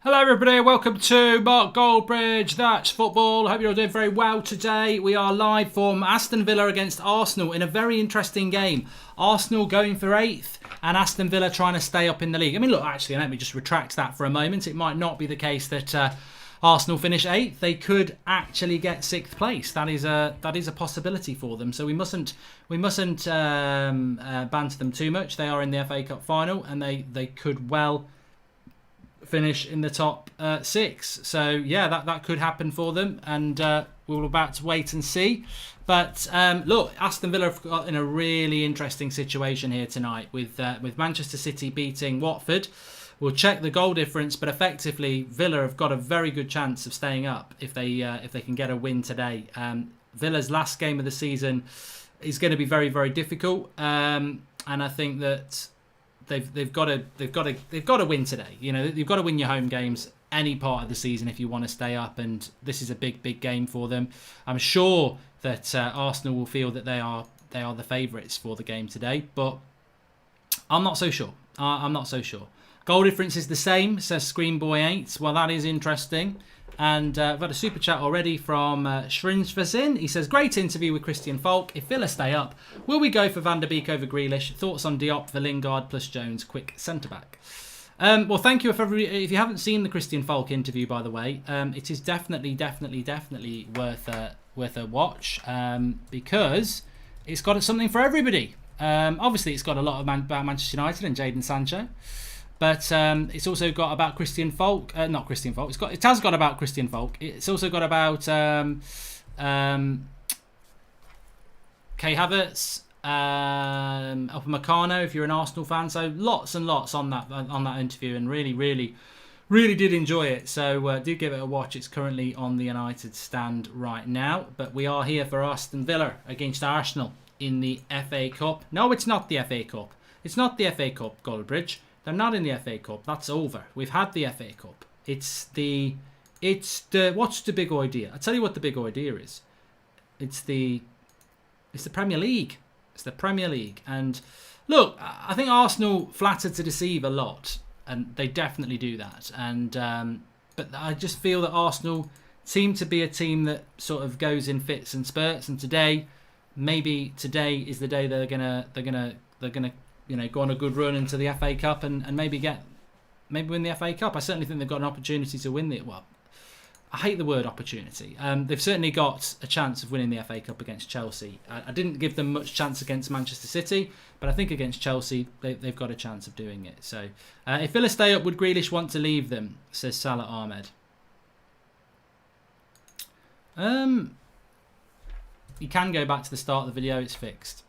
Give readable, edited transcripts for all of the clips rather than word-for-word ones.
Hello everybody, welcome to Mark Goldbridge, That's Football. I hope you're all doing very well today. We are live from Aston Villa against Arsenal in a very interesting game. Arsenal going for 8th and Aston Villa trying to stay up in the league. I mean, look, actually, let me just retract that for a moment. It might not be the case that Arsenal finish 8th. They could actually get 6th place. That is a possibility for them. So we mustn't banter them too much. They are in the FA Cup final and they could well finish in the top 6. So yeah, that could happen for them, and we're about to wait and see. But look, Aston Villa have got in a really interesting situation here tonight with Manchester City beating Watford. We'll check the goal difference, but effectively Villa have got a very good chance of staying up if they can get a win today. Villa's last game of the season is going to be very, very difficult, and I think that they've got to win today. You know, you've got to win your home games any part of the season if you want to stay up, and this is a big game for them. I'm sure that Arsenal will feel that they are the favourites for the game today, but I'm not so sure. I'm not so sure. Goal difference is the same, says Screenboy8. Well, that is interesting. And I've had a super chat already from Shrinsversin. He says, great interview with Christian Falk. If Villa stay up, will we go for Van der Beek over Grealish? Thoughts on Diop for Lingard plus Jones, quick centre-back? Well, thank you. If you haven't seen the Christian Falk interview, by the way, it is definitely worth a watch, because it's got something for everybody. Obviously, it's got a lot about Manchester United and Jaden Sancho. But it's also got about Christian Falk. Not Christian Falk. It has got about Christian Falk. It's also got about Kai Havertz, Upamecano, if you're an Arsenal fan. So lots and lots on that interview, and really did enjoy it. So do give it a watch. It's currently on the United stand right now. But we are here for Aston Villa against Arsenal in the FA Cup. No, it's not the FA Cup. It's not the FA Cup, Goldbridge. They're not in the FA Cup. That's over. We've had the FA Cup. It's the what's the big idea? I'll tell you what the big idea is. It's the Premier League. It's the Premier League. And look, I think Arsenal flatter to deceive a lot, and they definitely do that. And but I just feel that Arsenal seem to be a team that sort of goes in fits and spurts. And today is the day they're gonna go on a good run into the FA Cup and maybe win the FA Cup. I certainly think they've got an opportunity to win it. Well, I hate the word opportunity. They've certainly got a chance of winning the FA Cup against Chelsea. I didn't give them much chance against Manchester City, but I think against Chelsea they've got a chance of doing it. So if Villa stay up, would Grealish want to leave them? Says Salah Ahmed. You can go back to the start of the video. It's fixed.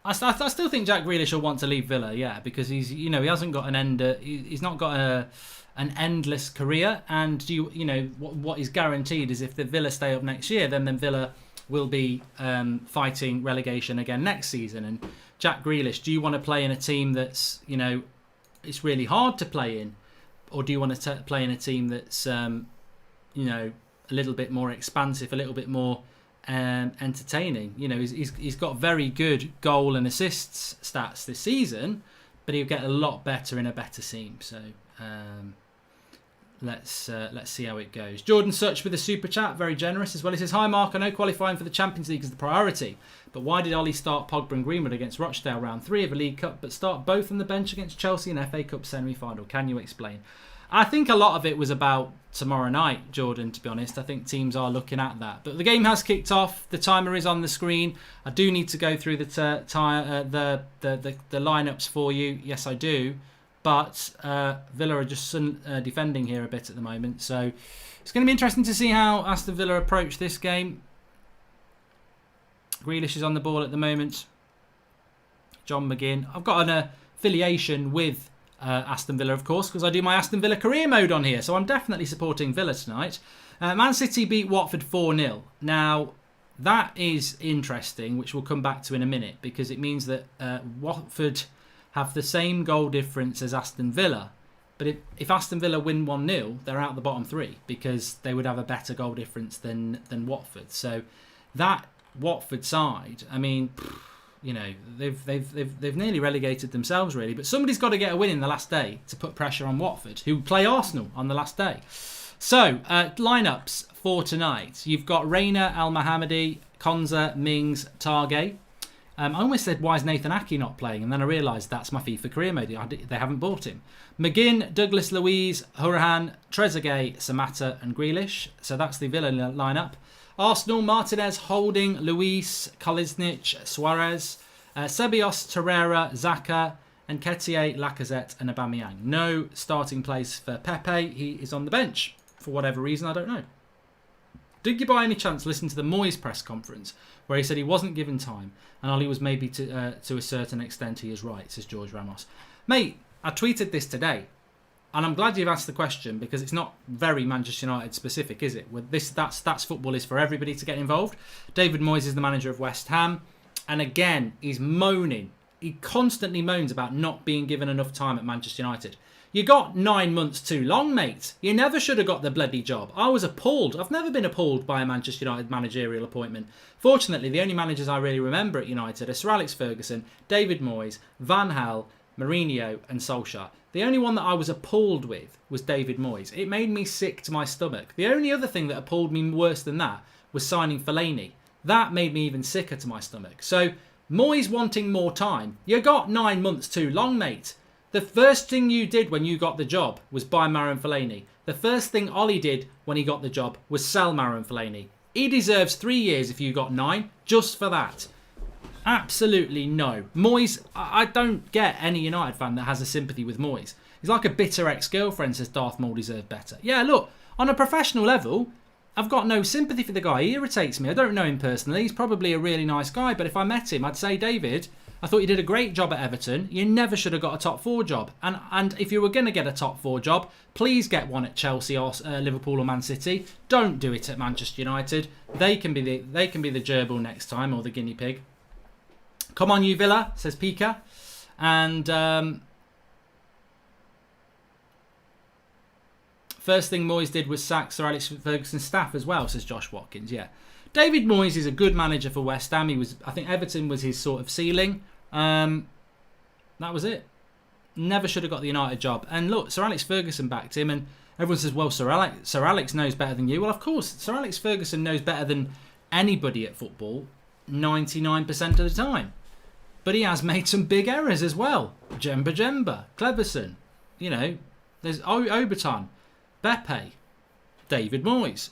I still think Jack Grealish will want to leave Villa, yeah, because he hasn't got he's not got an endless career, and what is guaranteed is if the Villa stay up next year, then Villa will be fighting relegation again next season. And Jack Grealish, do you want to play in a team that's it's really hard to play in, or do you want to play in a team that's a little bit more expansive, a little bit more entertaining? He's got very good goal and assists stats this season, but he'll get a lot better in a better team. So let's see how it goes. Jordan Such with a super chat, very generous as well. He says, hi Mark, I know qualifying for the Champions League is the priority, but why did Ollie start Pogba and Greenwood against Rochdale round 3 of the League Cup, but start both on the bench against Chelsea and FA Cup semi-final? Can you explain? I think a lot of it was about tomorrow night, Jordan, to be honest. I think teams are looking at that. But the game has kicked off. The timer is on the screen. I do need to go through the lineups for you. Yes, I do. But Villa are just defending here a bit at the moment. So it's going to be interesting to see how Aston Villa approach this game. Grealish is on the ball at the moment. John McGinn. I've got an affiliation with Aston Villa, of course, because I do my Aston Villa career mode on here, so I'm definitely supporting Villa tonight. Man City beat Watford 4-0. Now, that is interesting, which we'll come back to in a minute, because it means that Watford have the same goal difference as Aston Villa, but if Aston Villa win 1-0, they're out the bottom 3, because they would have a better goal difference than Watford. So that Watford side, I mean, You know, they've nearly relegated themselves, really. But somebody's got to get a win in the last day to put pressure on Watford, who play Arsenal on the last day. So, lineups for tonight. You've got Reina, Al Mohammadi, Konza, Mings, Targay. I almost said, why is Nathan Aki not playing? And then I realised that's my FIFA career mode. They haven't bought him. McGinn, Douglas Luiz, Hourihane, Trezeguet, Samatta and Grealish. So that's the Villa lineup. Arsenal, Martinez, Holding, Luis, Kolasinac, Suarez, Ceballos, Torreira, Xhaka, Nketiah, Lacazette and Aubameyang. No starting place for Pepe. He is on the bench for whatever reason, I don't know. Did you by any chance listen to the Moyes press conference where he said he wasn't given time and Ollie was maybe to a certain extent he is right, says George Ramos. Mate, I tweeted this today and I'm glad you've asked the question because it's not very Manchester United specific, is it? With this, that's football is for everybody to get involved. David Moyes is the manager of West Ham and again, he's moaning. He constantly moans about not being given enough time at Manchester United. You got 9 months too long, mate. You never should have got the bloody job. I was appalled. I've never been appalled by a Manchester United managerial appointment. Fortunately, the only managers I really remember at United are Sir Alex Ferguson, David Moyes, Van Gaal, Mourinho and Solskjaer. The only one that I was appalled with was David Moyes. It made me sick to my stomach. The only other thing that appalled me worse than that was signing Fellaini. That made me even sicker to my stomach. So, Moyes wanting more time. You got 9 months too long, mate. The first thing you did when you got the job was buy Marouane Fellaini. The first thing Ollie did when he got the job was sell Marouane Fellaini. He deserves 3 years if you got 9, just for that. Absolutely no. Moyes, I don't get any United fan that has a sympathy with Moyes. He's like a bitter ex-girlfriend, says Darth Maul deserved better. Yeah, look, on a professional level, I've got no sympathy for the guy. He irritates me. I don't know him personally. He's probably a really nice guy, but if I met him, I'd say, David, I thought you did a great job at Everton. You never should have got a top 4 job. And if you were going to get a top 4 job, please get one at Chelsea or Liverpool or Man City. Don't do it at Manchester United. They can be the gerbil next time or the guinea pig. Come on, you Villa, says Pika. And first thing Moyes did was sack Sir Alex Ferguson's staff as well, says Josh Watkins. Yeah. David Moyes is a good manager for West Ham. I think Everton was his sort of ceiling. That was it. Never should have got the United job. And look, Sir Alex Ferguson backed him, and everyone says, well, Sir Alex knows better than you. Well, of course, Sir Alex Ferguson knows better than anybody at football 99% of the time. But he has made some big errors as well. Jemba, Cleverson, you know, there's Oberton, Beppe, David Moyes.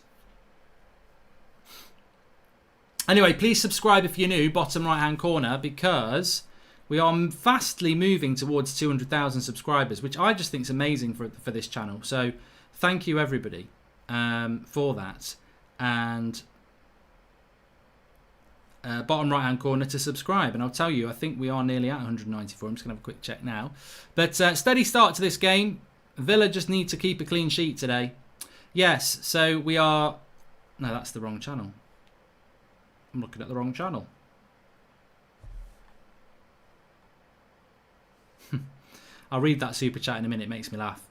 Anyway, please subscribe if you're new, bottom right-hand corner, because we are fastly moving towards 200,000 subscribers, which I just think is amazing for this channel. So thank you, everybody, for that. And bottom right-hand corner to subscribe. And I'll tell you, I think we are nearly at 194. I'm just going to have a quick check now. But steady start to this game. Villa just need to keep a clean sheet today. Yes, so we are... No, that's the wrong channel. I'm looking at the wrong channel. I'll read that super chat in a minute. It makes me laugh.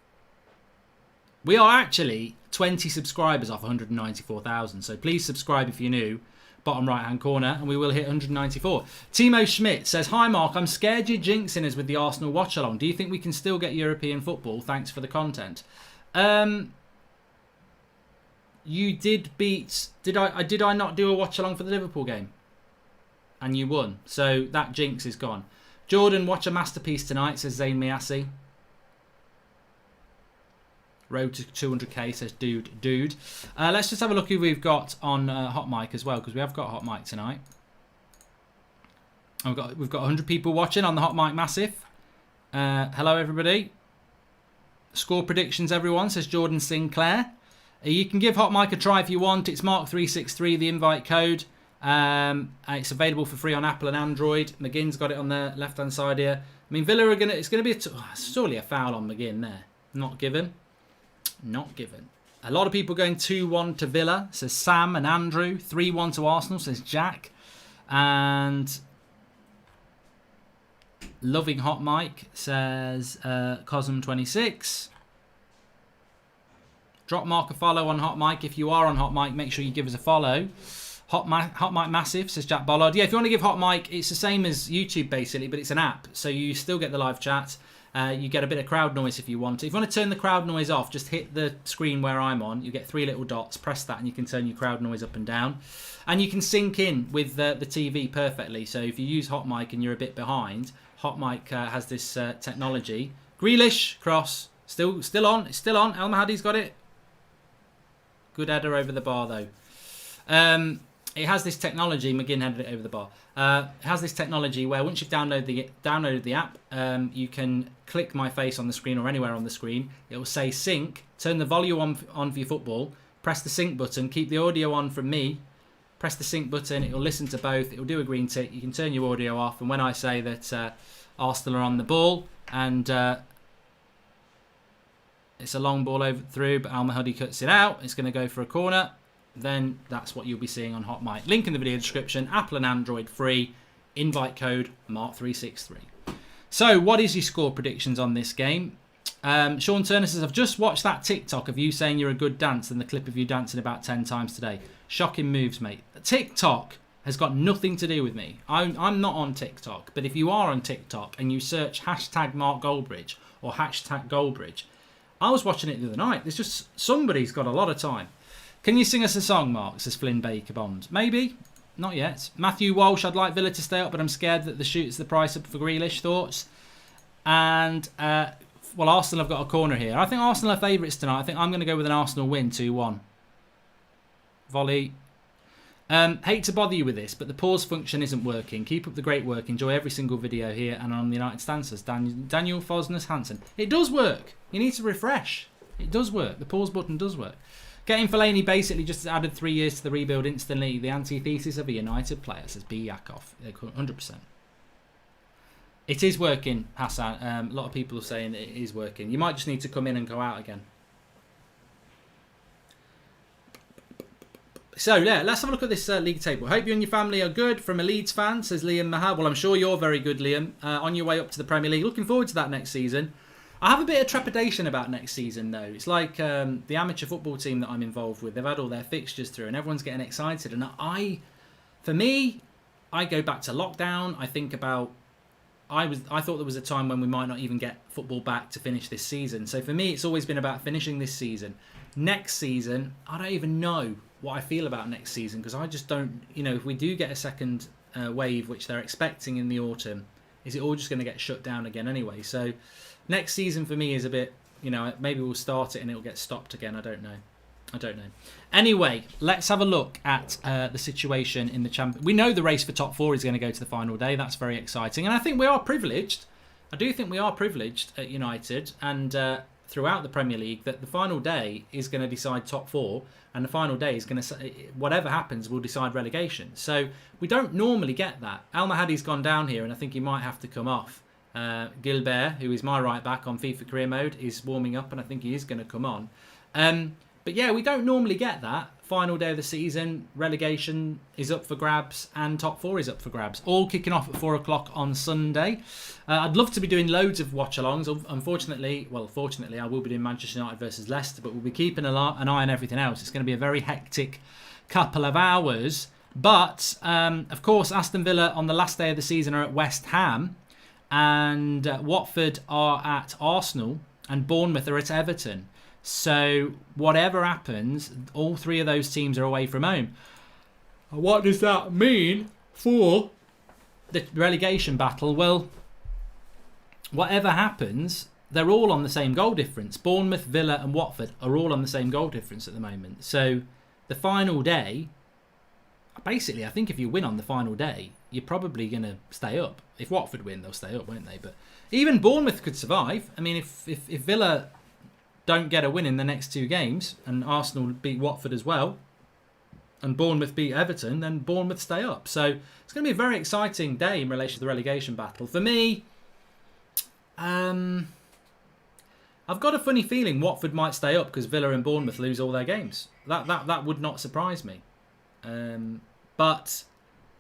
We are actually 20 subscribers off 194,000. So please subscribe if you're new. Bottom right hand corner. And we will hit 194. Timo Schmidt says, hi Mark, I'm scared you're jinxing us with the Arsenal watch along. Do you think we can still get European football? Thanks for the content. You did beat... Did I not do a watch along for the Liverpool game? And you won. So that jinx is gone. Jordan, watch a masterpiece tonight, says Zayn Miasi. Road to 200k, says dude. Let's just have a look who we've got on Hot Mic as well, because we have got Hot Mic tonight. We've got 100 people watching on the Hot Mic Massive. Hello, everybody. Score predictions, everyone, says Jordan Sinclair. You can give Hot Mic a try if you want. It's Mark363, the invite code. It's available for free on Apple and Android. McGinn's got it on the left-hand side here. I mean, Villa are going to... It's going to be surely a foul on McGinn there. Not given. Not given. A lot of people going 2-1 to Villa, says Sam and Andrew. 3-1 to Arsenal, says Jack. And... Loving Hot Mic, says Cosm26. Drop Mark a follow on Hot Mic. If you are on Hot Mic, make sure you give us a follow. Hot Mic Massive, says Jack Bollard. Yeah, if you want to give Hot Mic, it's the same as YouTube basically, but it's an app. So you still get the live chat. You get a bit of crowd noise if you want. If you want to turn the crowd noise off, just hit the screen where I'm on. You get 3 little dots. Press that and you can turn your crowd noise up and down. And you can sync in with the TV perfectly. So if you use Hot Mic and you're a bit behind, Hot Mic has this technology. Grealish, cross. Still on. It's still on. El Mahdi's got it. Good header over the bar though. It has this technology. McGinn headed it over the bar. It has this technology where once you've downloaded the app, you can click my face on the screen or anywhere on the screen. It will say sync. Turn the volume on for your football. Press the sync button. Keep the audio on from me. Press the sync button. It will listen to both. It will do a green tick. You can turn your audio off. And when I say that Arsenal are on the ball and it's a long ball over through, but Al Mahdi cuts it out. It's going to go for a corner. Then that's what you'll be seeing on Hot Mic. Link in the video description. Apple and Android free. Invite code Mark363. So, what is your score predictions on this game? Sean Turner says, I've just watched that TikTok of you saying you're a good dancer and the clip of you dancing about 10 times today. Shocking moves, mate. TikTok has got nothing to do with me. I'm not on TikTok. But if you are on TikTok and you search hashtag Mark Goldbridge or hashtag Goldbridge, I was watching it the other night. There's just somebody's got a lot of time. Can you sing us a song, Mark? Says Flynn Baker Bond. Maybe. Not yet. Matthew Walsh, I'd like Villa to stay up, but I'm scared that the shoot's the price up for Grealish. Thoughts? And, well, Arsenal have got a corner here. I think Arsenal are favourites tonight. I think I'm going to go with an Arsenal win, 2-1. Volley. Hate to bother you with this, but the pause function isn't working. Keep up the great work. Enjoy every single video here and on the United Stances. Daniel Fosnes Hansen. It does work. You need to refresh. It does work. The pause button does work. Getting Fellaini basically just added 3 years to the rebuild instantly. The antithesis of a United player, says B. Yakov. 100%. It is working, Hassan. A lot of people are saying it is working. You might just need to come in and go out again. So, yeah, let's have a look at this league table. Hope you and your family are good. From a Leeds fan, says Liam Mahal. Well, I'm sure you're very good, Liam. On your way up to the Premier League. Looking forward to that next season. I have a bit of trepidation about next season, though. It's like the amateur football team that I'm involved with. They've had all their fixtures through and everyone's getting excited. And for me, I go back to lockdown. I think about... I thought there was a time when we might not even get football back to finish this season. So for me, it's always been about finishing this season. Next season, I don't even know what I feel about next season because I just don't... You know, if we do get a second wave, which they're expecting in the autumn, is it all just going to get shut down again anyway? So... Next season for me is a bit, you know, maybe we'll start it and it'll get stopped again. I don't know. Anyway, let's have a look at the situation in the Champions. We know the race for top 4 is going to go to the final day. That's very exciting. And I think we are privileged. I do think we are privileged at United and throughout the Premier League that the final day is going to decide top 4 and the final day is going to, whatever happens, will decide relegation. So we don't normally get that. Al Mahdi's gone down here and I think he might have to come off. Gilbert, who is my right back on FIFA career mode, is warming up and I think he is going to come on. But yeah, we don't normally get that. Final day of the season, relegation is up for grabs and top 4 is up for grabs. All kicking off at 4 o'clock on Sunday. I'd love to be doing loads of watch-alongs. Fortunately, I will be doing Manchester United versus Leicester, but we'll be keeping an eye on everything else. It's going to be a very hectic couple of hours. But, of course, Aston Villa on the last day of the season are at West Ham. And Watford are at Arsenal and Bournemouth are at Everton. So whatever happens, all 3 of those teams are away from home. What does that mean for the relegation battle? Well, whatever happens, they're all on the same goal difference. Bournemouth, Villa and Watford are all on the same goal difference at the moment. So the final day, basically, I think if you win on the final day, you're probably going to stay up. If Watford win, they'll stay up, won't they? But even Bournemouth could survive. I mean, if Villa don't get a win in the next 2 games and Arsenal beat Watford as well and Bournemouth beat Everton, then Bournemouth stay up. So it's going to be a very exciting day in relation to the relegation battle. For me, I've got a funny feeling Watford might stay up because Villa and Bournemouth lose all their games. That would not surprise me. But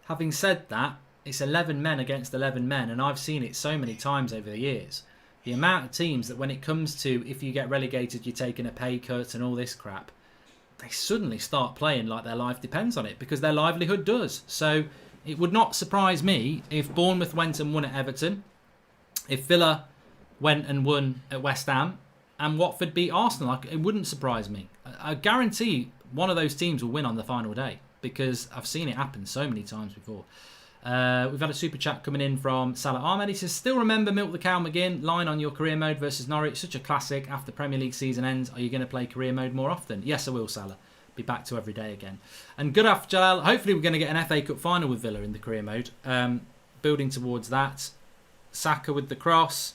having said that, it's 11 men against 11 men, and I've seen it so many times over the years. The amount of teams that when it comes to if you get relegated, you're taking a pay cut and all this crap. they suddenly start playing like their life depends on it, because their livelihood does. So it would not surprise me if Bournemouth went and won at Everton, if Villa went and won at West Ham, and Watford beat Arsenal. It wouldn't surprise me. I guarantee one of those teams will win on the final day, because I've seen it happen so many times before. We've had a super chat coming in from Salah Ahmed. He says, still remember Milk the Cow McGinn line on your career mode versus Norwich. Such a classic. After Premier League season ends, are you going to play career mode more often? Yes, I will, Salah. Be back to every day again. And good after Jalal. Hopefully we're going to get an FA Cup final with Villa in the career mode. Building towards that. Saka with the cross.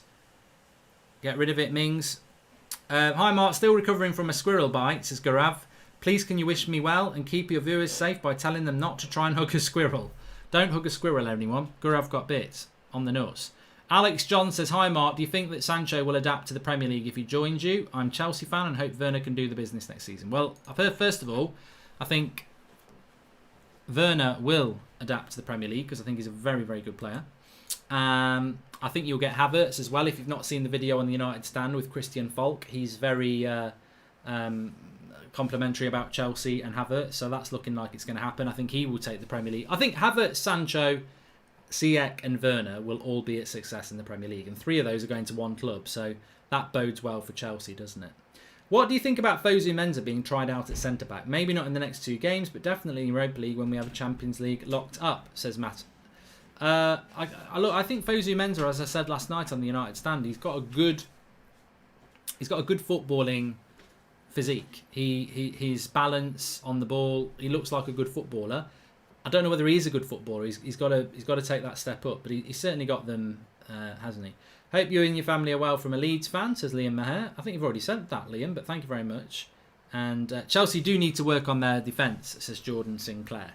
Get rid of it, Mings. Hi Mark, still recovering from a squirrel bite, says Garav. Please can you wish me well and keep your viewers safe by telling them not to try and hug a squirrel. Don't hug a squirrel, anyone. Garav got bits on the nuts. Alex John says, hi Mark, do you think that Sancho will adapt to the Premier League if he joins you? I'm a Chelsea fan and hope Werner can do the business next season. Well, I've heard, first of all, I think Werner will adapt to the Premier League because I think he's a very, very good player. I think you'll get Havertz as well. If you've not seen the video on the United stand with Christian Falk, he's very complimentary about Chelsea and Havertz, so that's looking like it's going to happen. I think he will take the Premier League. I think Havertz, Sancho, Ziyech and Werner will all be at success in the Premier League, and 3 of those are going to one club, so that bodes well for Chelsea, doesn't it? What do you think about Fosu Mensah being tried out at centre-back? Maybe not in the next 2 games, but definitely in Europa League when we have a Champions League locked up, says Matt. I think Fosu Mensah, as I said last night on the United stand, he's got a good footballing physique. His balance on the ball, he looks like a good footballer. I don't know whether he is a good footballer. He's got to take that step up, but he's certainly got them, hasn't he? Hope you and your family are well from a Leeds fan, says Liam Maher. I think you've already sent that, Liam, but thank you very much. And Chelsea do need to work on their defence, says Jordan Sinclair.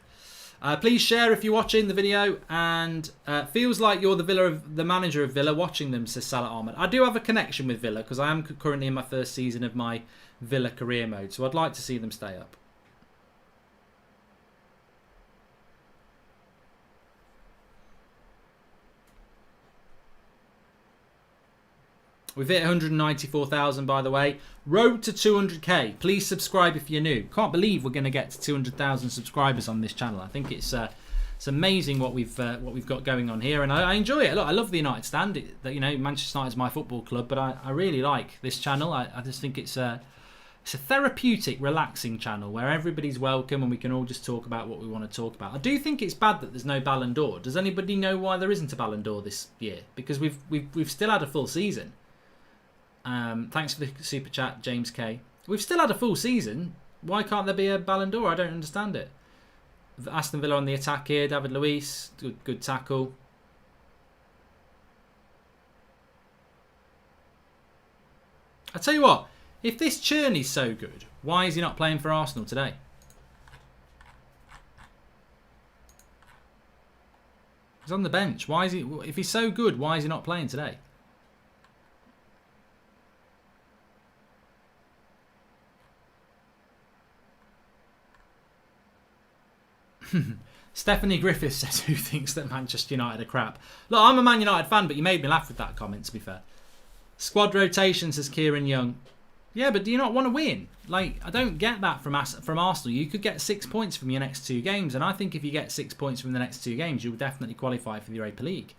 Please share if you're watching the video, and feels like you're the manager of Villa watching them, says Salah Ahmed. I do have a connection with Villa because I am currently in my first season of my Villa career mode, so I'd like to see them stay up. We've hit 194,000, by the way. Road to 200k. Please subscribe if you're new. Can't believe we're going to get to 200,000 subscribers on this channel. I think it's amazing what we've got going on here, and I enjoy it. Look, I love the United stand. Manchester United is my football club, but I really like this channel. I just think it's a therapeutic, relaxing channel where everybody's welcome and we can all just talk about what we want to talk about. I do think it's bad that there's no Ballon d'Or. Does anybody know why there isn't a Ballon d'Or this year? Because we've still had a full season. Thanks for the super chat, James K. We've still had a full season. Why can't there be a Ballon d'Or? I don't understand it. Aston Villa on the attack here. David Luiz, good tackle. I tell you what, if this Cherney's so good, why is he not playing for Arsenal today? He's on the bench. Why is he? If he's so good, why is he not playing today? Stephanie Griffiths says, who thinks that Manchester United are crap? Look, I'm a Man United fan, but you made me laugh with that comment, to be fair. Squad rotation, says Kieran Young. Yeah, but do you not want to win? Like, I don't get that from Arsenal. You could get 6 points from your next 2 games, and I think if you get 6 points from the next 2 games, you'll definitely qualify for the Europa League.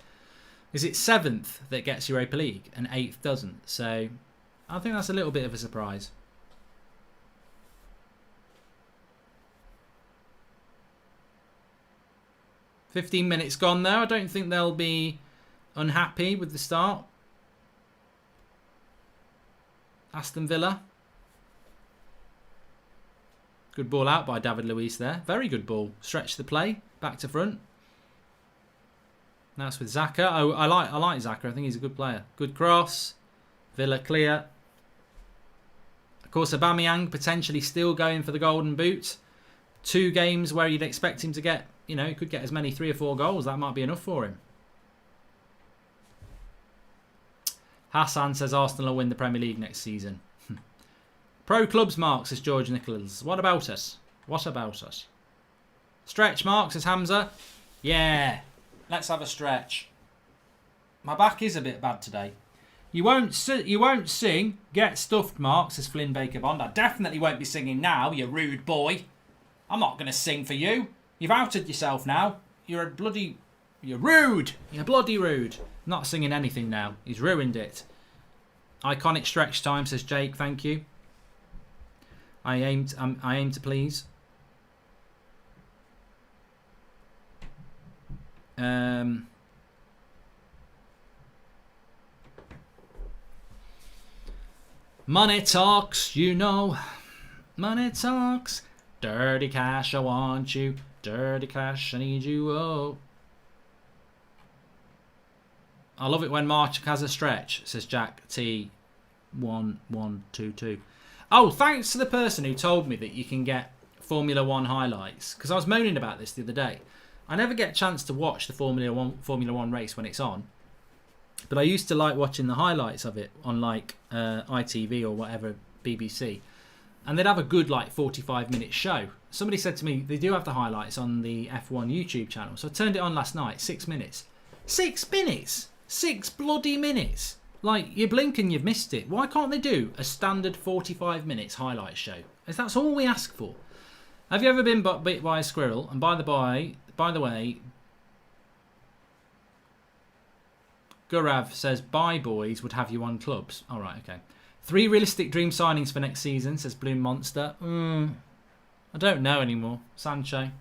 Is it 7th that gets Europa League, and 8th doesn't? So, I think that's a little bit of a surprise. "15 minutes gone there. I don't think they'll be unhappy with the start. Aston Villa. Good ball out by David Luiz there. Very good ball. Stretch the play. Back to front. Now it's with Xhaka. Oh, I like Xhaka. I think he's a good player. Good cross. Villa clear. Of course, Aubameyang potentially still going for the golden boot. 2 games where you'd expect him to get, he could get as many 3 or 4 goals. That might be enough for him. Hassan says Arsenal will win the Premier League next season. Pro clubs, Mark, says George Nichols. What about us? What about us? Stretch, Mark, says Hamza. Yeah, let's have a stretch. My back is a bit bad today. You won't sing. Get stuffed, Mark, says Flynn Baker Bond. I definitely won't be singing now, you rude boy. I'm not going to sing for you. You've outed yourself now. You're rude. You're bloody rude. I'm not singing anything now. He's ruined it. Iconic stretch time, says Jake. Thank you. I aim to please. Money talks, you know. Money talks. Dirty cash, I want you. Dirty cash, I need you. Oh. I love it when March has a stretch, says Jack T1122. Oh, thanks to the person who told me that you can get Formula 1 highlights. Because I was moaning about this the other day. I never get a chance to watch the Formula 1 race when it's on. But I used to like watching the highlights of it on like ITV or whatever, BBC. And they'd have a good like 45-minute show. Somebody said to me, they do have the highlights on the F1 YouTube channel. So I turned it on last night, 6 minutes. 6 minutes? 6 bloody minutes? Like, you blink and you've missed it. Why can't they do a standard 45 minutes highlight show? If that's all we ask for. Have you ever been bit by a squirrel? And by the way, Gurav says, bye boys, would have you on clubs. All right, okay. 3 realistic dream signings for next season, says Bloom Monster. I don't know anymore. Sancho.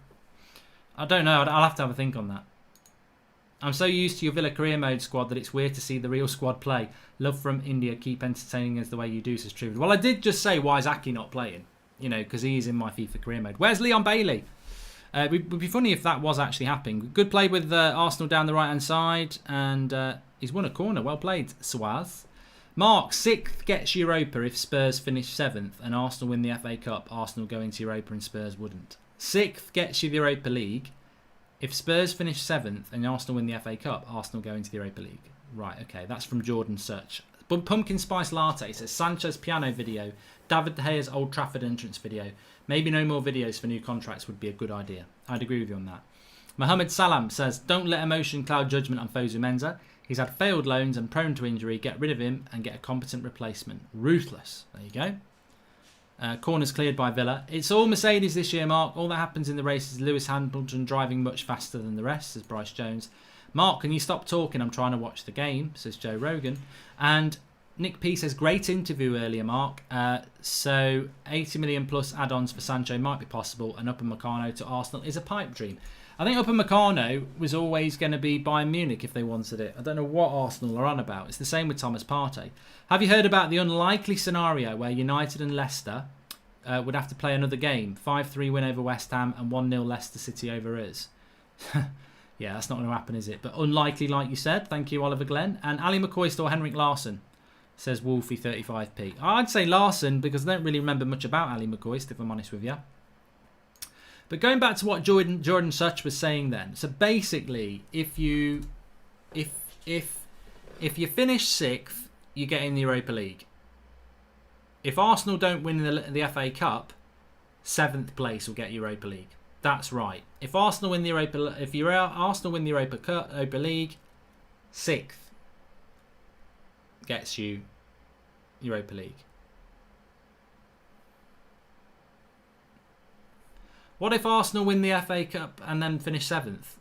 I don't know. I'll have to have a think on that. I'm so used to your Villa career mode squad that it's weird to see the real squad play. Love from India. Keep entertaining us the way you do, says Trude. Well, I did just say, why is Aki not playing? You know, because he is in my FIFA career mode. Where's Leon Bailey? It would be funny if that was actually happening. Good play with Arsenal down the right-hand side. And he's won a corner. Well played, Suaz. Mark, 6th gets Europa if Spurs finish 7th and Arsenal win the FA Cup. Arsenal go into Europa and Spurs wouldn't. 6th gets you the Europa League. If Spurs finish 7th and Arsenal win the FA Cup, Arsenal go into the Europa League. Right, okay, that's from Jordan Search. But Pumpkin Spice Latte says Sancho's piano video, David De Gea's Old Trafford entrance video. Maybe no more videos for new contracts would be a good idea. I'd agree with you on that. Mohammed Salam says, don't let emotion cloud judgment on Fosu Mensah. He's had failed loans and prone to injury. Get rid of him and get a competent replacement. Ruthless. There you go. Corners cleared by Villa. It's all Mercedes this year, Mark. All that happens in the race is Lewis Hamilton driving much faster than the rest, says Bryce Jones. Mark, can you stop talking? I'm trying to watch the game, says Joe Rogan. And Nick P says, great interview earlier, Mark. So 80 million plus add-ons for Sancho might be possible, and Upamecano to Arsenal is a pipe dream. I think Upamecano was always going to be Bayern Munich if they wanted it. I don't know what Arsenal are on about. It's the same with Thomas Partey. Have you heard about the unlikely scenario where United and Leicester would have to play another game? 5-3 win over West Ham and 1-0 Leicester City over us. Yeah, that's not going to happen, is it? But unlikely, like you said. Thank you, Oliver Glenn. And Ali McCoist or Henrik Larsson, says Wolfie 35p. I'd say Larsson because I don't really remember much about Ali McCoist, if I'm honest with you. But going back to what Jordan Such was saying then. So basically, if you finish 6th, you get in the Europa League. If Arsenal don't win the FA Cup, 7th place will get Europa League. That's right. If Arsenal win the Europa League, 6th gets you Europa League. What if Arsenal win the FA Cup and then finish 7th?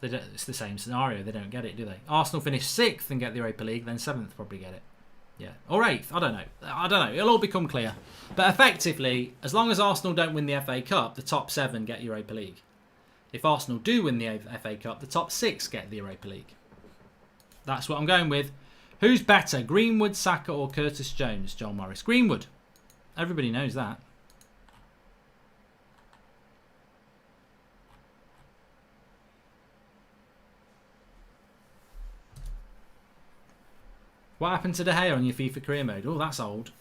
It's the same scenario. They don't get it, do they? Arsenal finish 6th and get the Europa League, then 7th probably get it. Yeah. Or 8th. I don't know. It'll all become clear. But effectively, as long as Arsenal don't win the FA Cup, the top 7 get Europa League. If Arsenal do win the FA Cup, the top 6 get the Europa League. That's what I'm going with. Who's better, Greenwood, Saka or Curtis Jones? John Morris. Greenwood. Everybody knows that. What happened to De Gea on your FIFA career mode? Oh, that's old.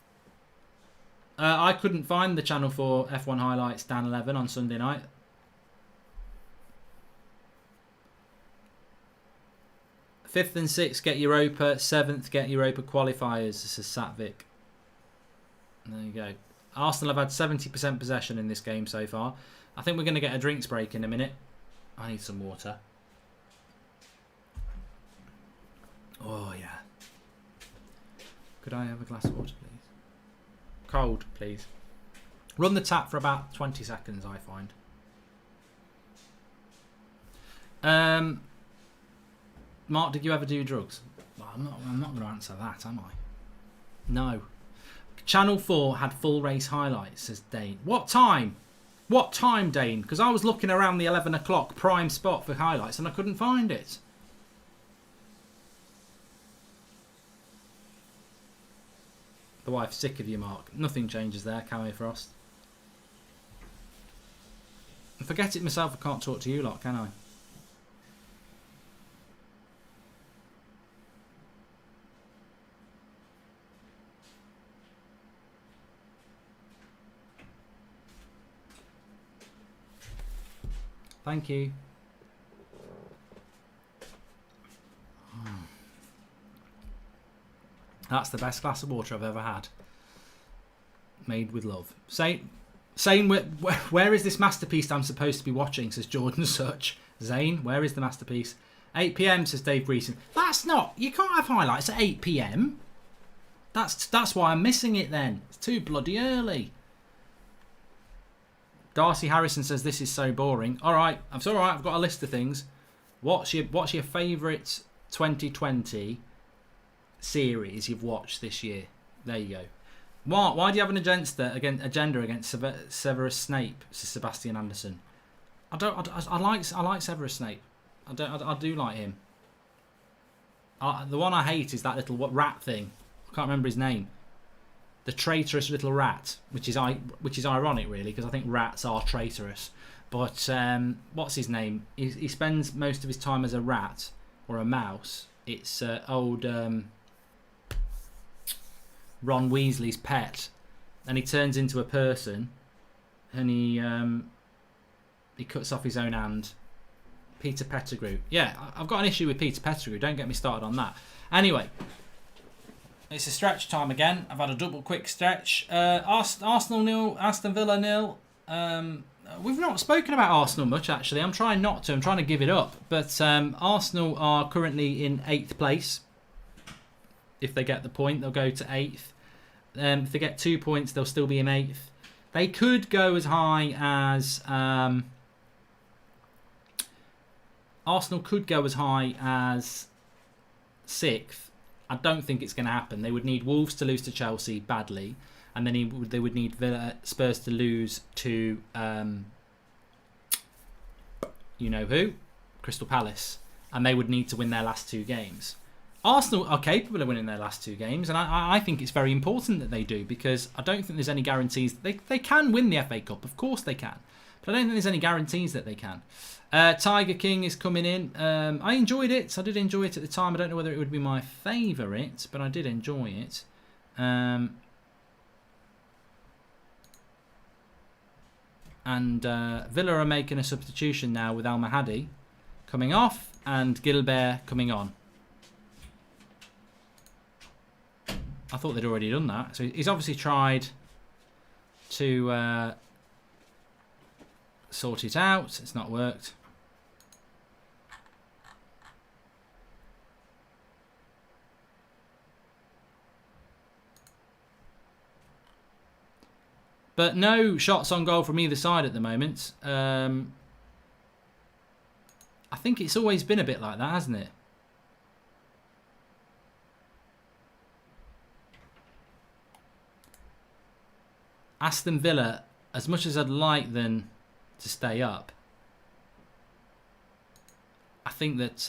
I couldn't find the channel for F1 highlights Dan 11 on Sunday night. Fifth and 6th get Europa. 7th get Europa qualifiers. This is Satvik. There you go. Arsenal have had 70% possession in this game so far. I think we're going to get a drinks break in a minute. I need some water. Oh, yeah. Could I have a glass of water, please? Cold, please. Run the tap for about 20 seconds, I find. Mark, did you ever do drugs? Well, I'm not going to answer that, am I? No. Channel 4 had full race highlights, says Dane. What time? What time, Dane? Because I was looking around the 11 o'clock prime spot for highlights and I couldn't find it. The wife's sick of you, Mark. Nothing changes there, Cammy Frost. And forget it myself, I can't talk to you lot, can I? Thank you. That's the best glass of water I've ever had. Made with love. Zane, where is this masterpiece I'm supposed to be watching, says Jordan Such. Zane, where is the masterpiece? 8 PM, says Dave Breeson. That's not... You can't have highlights at 8 PM. That's why I'm missing it then. It's too bloody early. Darcy Harrison says this is so boring. Alright, it's alright, I've got a list of things. What's your favourite 2020 series you've watched this year? There you go. Why do you have an agenda against Severus Snape, says Sebastian Anderson? I like Severus Snape. I do like him. The one I hate is that little rat thing. I can't remember his name. The traitorous little rat, which is ironic really, because I think rats are traitorous. But what's his name? He spends most of his time as a rat or a mouse. It's old Ron Weasley's pet, and he turns into a person, and he cuts off his own hand. Peter Pettigrew. Yeah, I've got an issue with Peter Pettigrew. Don't get me started on that. Anyway. It's a stretch time again. I've had a double quick stretch. Arsenal 0, Aston Villa 0. We've not spoken about Arsenal much, actually. I'm trying not to. I'm trying to give it up. But Arsenal are currently in 8th place. If they get the point, they'll go to 8th. If they get 2 points, they'll still be in 8th. They could go as high as... Arsenal could go as high as 6th. I don't think it's going to happen. They would need Wolves to lose to Chelsea badly, and then they would need Spurs to lose to you know who, Crystal Palace, and they would need to win their last 2 games. Arsenal are capable of winning their last 2 games, and I think it's very important that they do, because I don't think there's any guarantees. They can win the FA Cup, of course they can, but I don't think there's any guarantees that they can. Tiger King is coming in. I enjoyed it. I did enjoy it at the time. I don't know whether it would be my favourite, but I did enjoy it. And Villa are making a substitution now with Al Mahdi coming off and Gilbert coming on. I thought they'd already done that. So he's obviously tried to sort it out. It's not worked. But no shots on goal from either side at the moment. I think it's always been a bit like that, hasn't it? Aston Villa, as much as I'd like them to stay up, I think that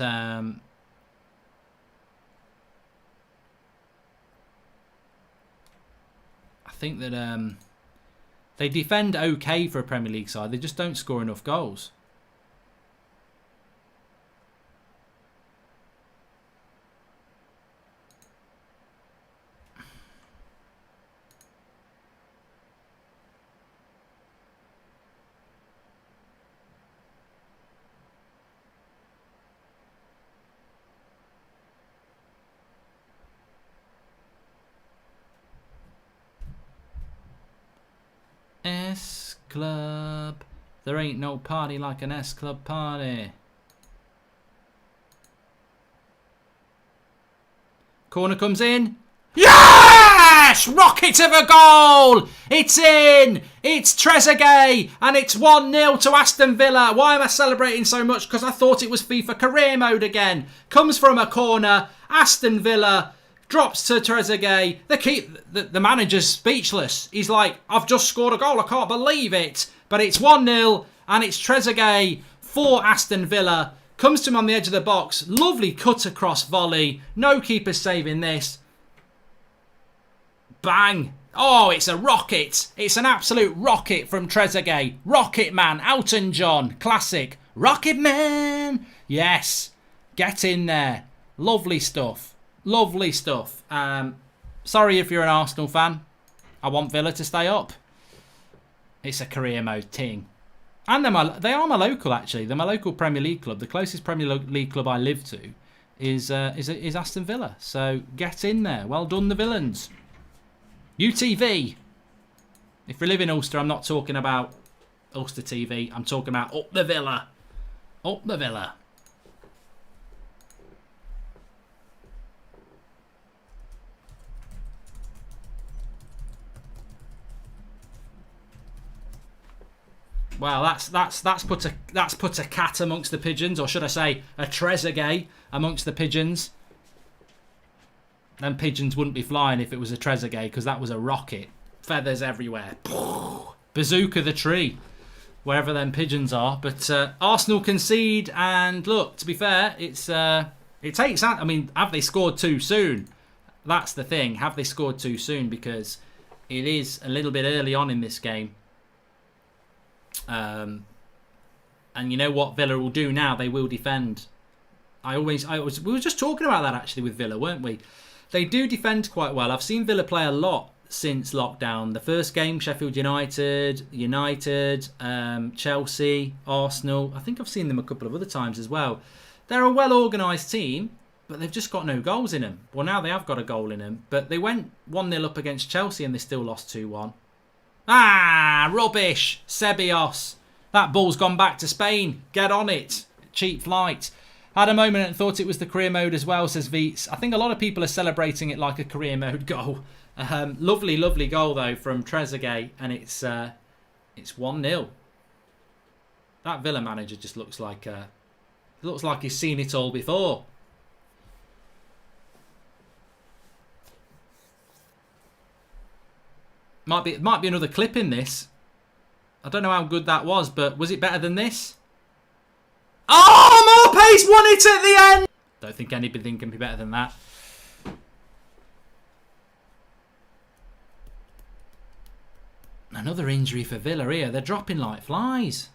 they defend okay for a Premier League side. They just don't score enough goals. S Club. There ain't no party like an S Club party. Corner comes in. Yes! Rocket of a goal! It's in! It's Trezeguet, and it's 1-0 to Aston Villa. Why am I celebrating so much? Because I thought it was FIFA career mode again. Comes from a corner. Aston Villa drops to Trezeguet. The manager's speechless. He's like, I've just scored a goal. I can't believe it. But it's 1-0, and it's Trezeguet for Aston Villa. Comes to him on the edge of the box. Lovely cut across volley. No keeper saving this. Bang. Oh, it's a rocket. It's an absolute rocket from Trezeguet. Rocket Man. Elton John. Classic. Rocket Man. Yes. Get in there. Lovely stuff. Lovely stuff. Sorry if you're an Arsenal fan. I want Villa to stay up. It's a career mode thing. And they are my local, actually. They're my local Premier League club. The closest Premier League club I live to is Aston Villa. So get in there. Well done, the villains. UTV. If we live in Ulster, I'm not talking about Ulster TV. I'm talking about up the Villa. Up the Villa. Well, that's put a cat amongst the pigeons, or should I say a Trezeguet amongst the pigeons. Them pigeons wouldn't be flying if it was a Trezeguet, because that was a rocket. Feathers everywhere. Bazooka the tree. Wherever them pigeons are. But Arsenal concede, and look, to be fair, it takes... I mean, have they scored too soon? That's the thing. Have they scored too soon? Because it is a little bit early on in this game. And you know what Villa will do now? They will defend. We were just talking about that actually with Villa, weren't we? They do defend quite well. I've seen Villa play a lot since lockdown. The first game, Sheffield United, Chelsea, Arsenal. I think I've seen them a couple of other times as well. They're a well-organised team, but they've just got no goals in them. Well, now they have got a goal in them, but they went 1-0 up against Chelsea and they still lost 2-1. Ah, rubbish. Ceballos. That ball's gone back to Spain. Get on it. Cheap flight. Had a moment and thought it was the career mode as well, says Veets. I think a lot of people are celebrating it like a career mode goal. Lovely, lovely goal, though, from Trezeguet. And it's 1-0. That Villa manager just looks like he's seen it all before. Might be another clip in this. I don't know how good that was, but was it better than this? Oh, Morpace won it at the end! Don't think anything can be better than that. Another injury for Villa here. They're dropping like flies.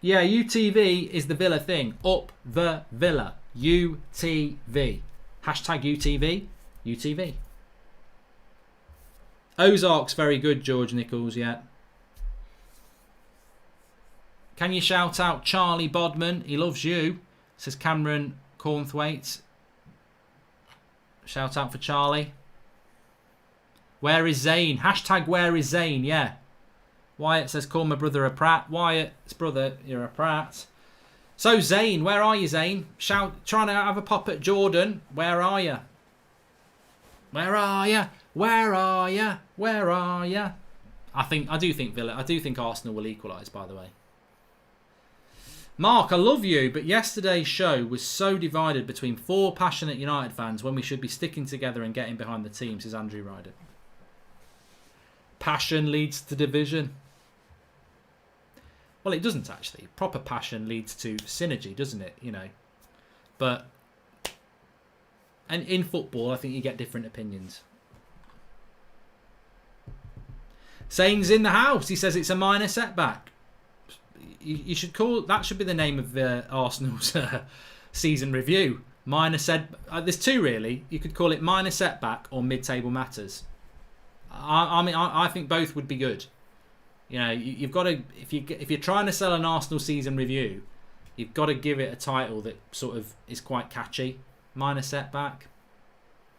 Yeah, UTV is the Villa thing. Up the Villa. UTV. Hashtag UTV. UTV. Ozark's very good, George Nichols, yeah. Can you shout out Charlie Bodman? He loves you, says Cameron Cornthwaite. Shout out for Charlie. Where is Zane? Hashtag where is Zane, yeah. Wyatt says, call my brother a prat. Wyatt's brother, you're a prat. So, Zane, where are you, Zane? Trying to have a pop at Jordan. Where are you? Where are you? Where are you? Where are you? I do think Arsenal will equalise, by the way. Mark, I love you, but yesterday's show was so divided between 4 passionate United fans when we should be sticking together and getting behind the team, says Andrew Ryder. Passion leads to division. Well, it doesn't actually. Proper passion leads to synergy, doesn't it? You know. But and in football, I think you get different opinions. Saying's in the house. He says it's a minor setback. You should call that should be the name of Arsenal's season review. Minor there's 2 really. You could call it minor setback or mid-table matters. I mean, I think both would be good. You know, you've got to if you're trying to sell an Arsenal season review, you've got to give it a title that sort of is quite catchy. Minor setback.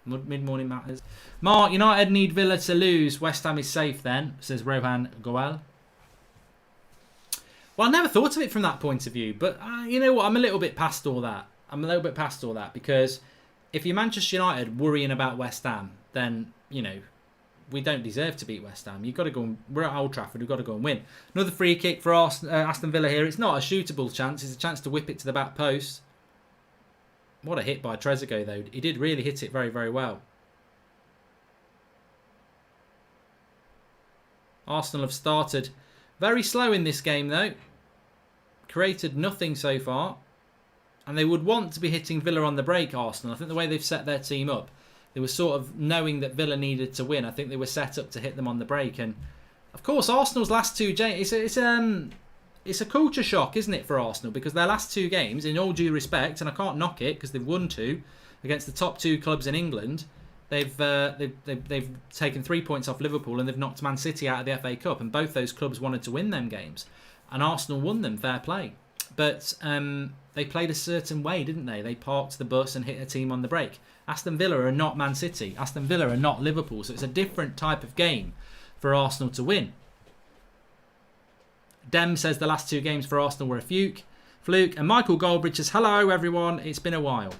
Mid-morning matters. Mark, United need Villa to lose. West Ham is safe then, says Rohan Goel. Well, I never thought of it from that point of view, but you know what? I'm a little bit past all that. Because if you're Manchester United worrying about West Ham, then, we don't deserve to beat West Ham. You've got to go. We're at Old Trafford. We've got to go and win. Another free kick for Aston Villa here. It's not a shootable chance. It's a chance to whip it to the back post. What a hit by Trezeguet, though. He did really hit it very, very well. Arsenal have started very slow in this game, though. Created nothing so far. And they would want to be hitting Villa on the break, Arsenal. I think the way they've set their team up, they were sort of knowing that Villa needed to win. I think they were set up to hit them on the break. And, of course, Arsenal's last two... It's a culture shock, isn't it, for Arsenal? Because their last two games, in all due respect, and I can't knock it because they've won two against the top two clubs in England, they've taken 3 points off Liverpool and they've knocked Man City out of the FA Cup. And both those clubs wanted to win them games. And Arsenal won them, fair play. But they played a certain way, didn't they? They parked the bus and hit a team on the break. Aston Villa are not Man City. Aston Villa are not Liverpool. So it's a different type of game for Arsenal to win. Dem says the last two games for Arsenal were a fluke. And Michael Goldbridge says, hello everyone, it's been a while.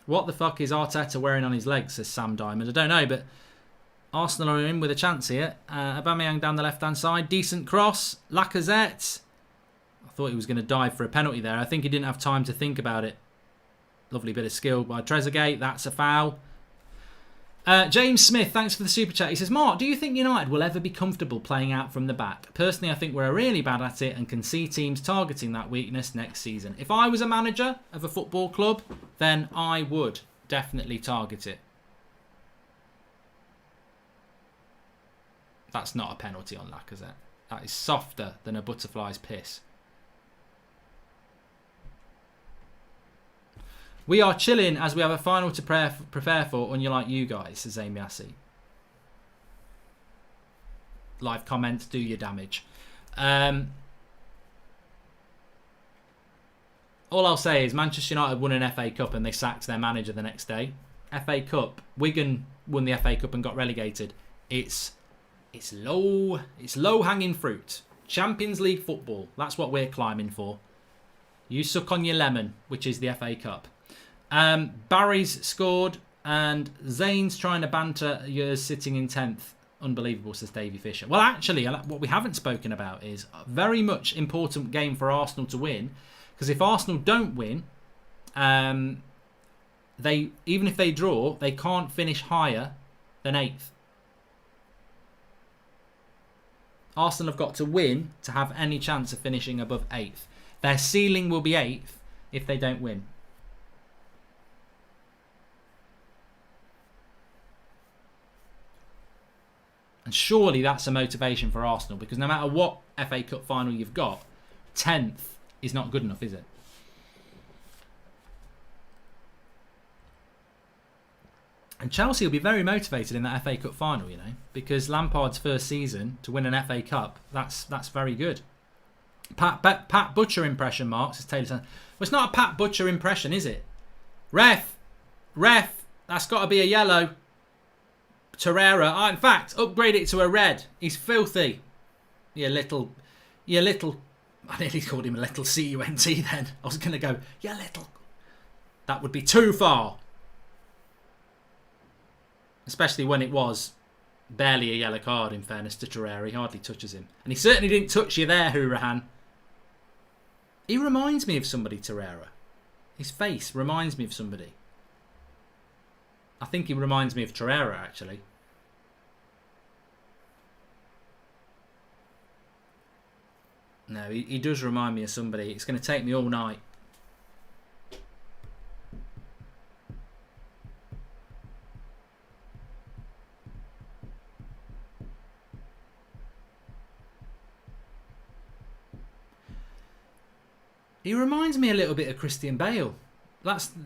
What the fuck is Arteta wearing on his legs, says Sam Diamond. I don't know, but Arsenal are in with a chance here. Aubameyang down the left-hand side. Decent cross. Lacazette. I thought he was going to dive for a penalty there. I think he didn't have time to think about it. Lovely bit of skill by Trezeguet. That's a foul. James Smith, thanks for the super chat. He says, Mark, do you think United will ever be comfortable playing out from the back? Personally, I think we're really bad at it and can see teams targeting that weakness next season. If I was a manager of a football club, then I would definitely target it. That's not a penalty on Lacazette. That is softer than a butterfly's piss. We are chilling as we have a final to prepare for, unlike you guys, says Amy Assey. Live comment, do your damage. All I'll say is Manchester United won an FA Cup and they sacked their manager the next day. FA Cup. Wigan won the FA Cup and got relegated. It's low hanging fruit. Champions League football. That's what we're climbing for. You suck on your lemon, which is the FA Cup. Barry's scored and Zane's trying to banter. You're sitting in 10th. Unbelievable, says Davey Fisher. Well, actually, what we haven't spoken about is a very much important game for Arsenal to win. Because if Arsenal don't win, even if they draw, they can't finish higher than 8th. Arsenal have got to win to have any chance of finishing above 8th. Their ceiling will be 8th if they don't win. And surely that's a motivation for Arsenal, because no matter what FA Cup final you've got, 10th is not good enough, is it? And Chelsea will be very motivated in that FA Cup final, because Lampard's first season to win an FA Cup, that's very good. Pat Butcher impression, Mark, says Taylor. Well, it's not a Pat Butcher impression, is it? Ref, that's got to be a yellow. Torreira, in fact, upgrade it to a red. He's filthy. You little. I nearly called him a little CUNT then. I was going to go, you little. That would be too far. Especially when it was barely a yellow card, in fairness to Torreira. He hardly touches him. And he certainly didn't touch you there, Hourahan. He reminds me of somebody, Torreira. His face reminds me of somebody. I think he reminds me of Torreira, actually. No, he does remind me of somebody. It's going to take me all night. He reminds me a little bit of Christian Bale.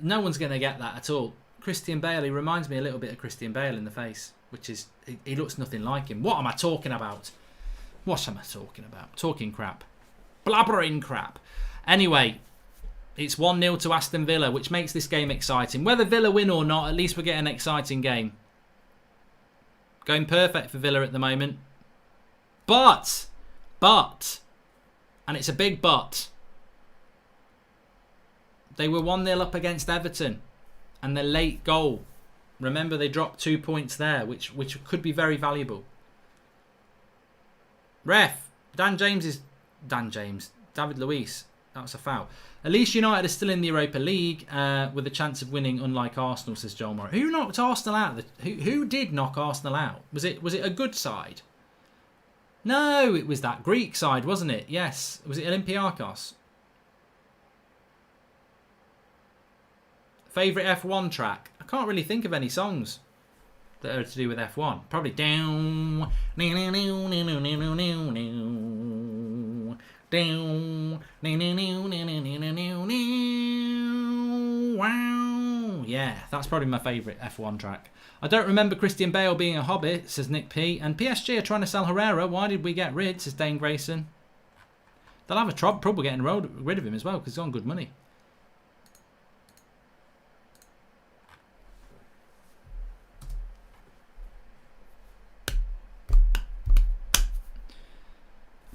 No one's going to get that at all. Christian Bale, he reminds me a little bit of Christian Bale in the face, which is, he looks nothing like him. What am I talking about? Talking crap. Blabbering crap. Anyway, it's 1-0 to Aston Villa, which makes this game exciting. Whether Villa win or not, at least we're getting an exciting game. Going perfect for Villa at the moment. But, And it's a big but. They were 1-0 up against Everton. And the late goal. Remember, they dropped 2 points there, which could be very valuable. Ref. David Luiz. That was a foul. At least United are still in the Europa League with a chance of winning, unlike Arsenal, says Joel Morris. Who knocked Arsenal out? Who did knock Arsenal out? Was it a good side? No, it was that Greek side, wasn't it? Yes. Was it Olympiacos? Favourite F1 track? I can't really think of any songs that are to do with F1. Probably down. Wow. Yeah, that's probably my favourite F1 track. I don't remember Christian Bale being a hobbit, says Nick P. And PSG are trying to sell Herrera. Why did we get rid, says Dane Grayson. They'll have a trouble getting rid of him as well because he's on good money.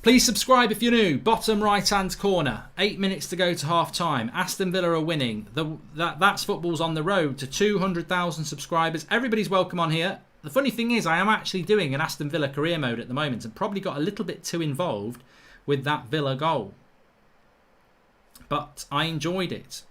Please subscribe if you're new. Bottom right-hand corner. 8 minutes to go to half-time. Aston Villa are winning. That's Football's on the road to 200,000 subscribers. Everybody's welcome on here. The funny thing is, I am actually doing an Aston Villa career mode at the moment and probably got a little bit too involved with that Villa goal. But I enjoyed it.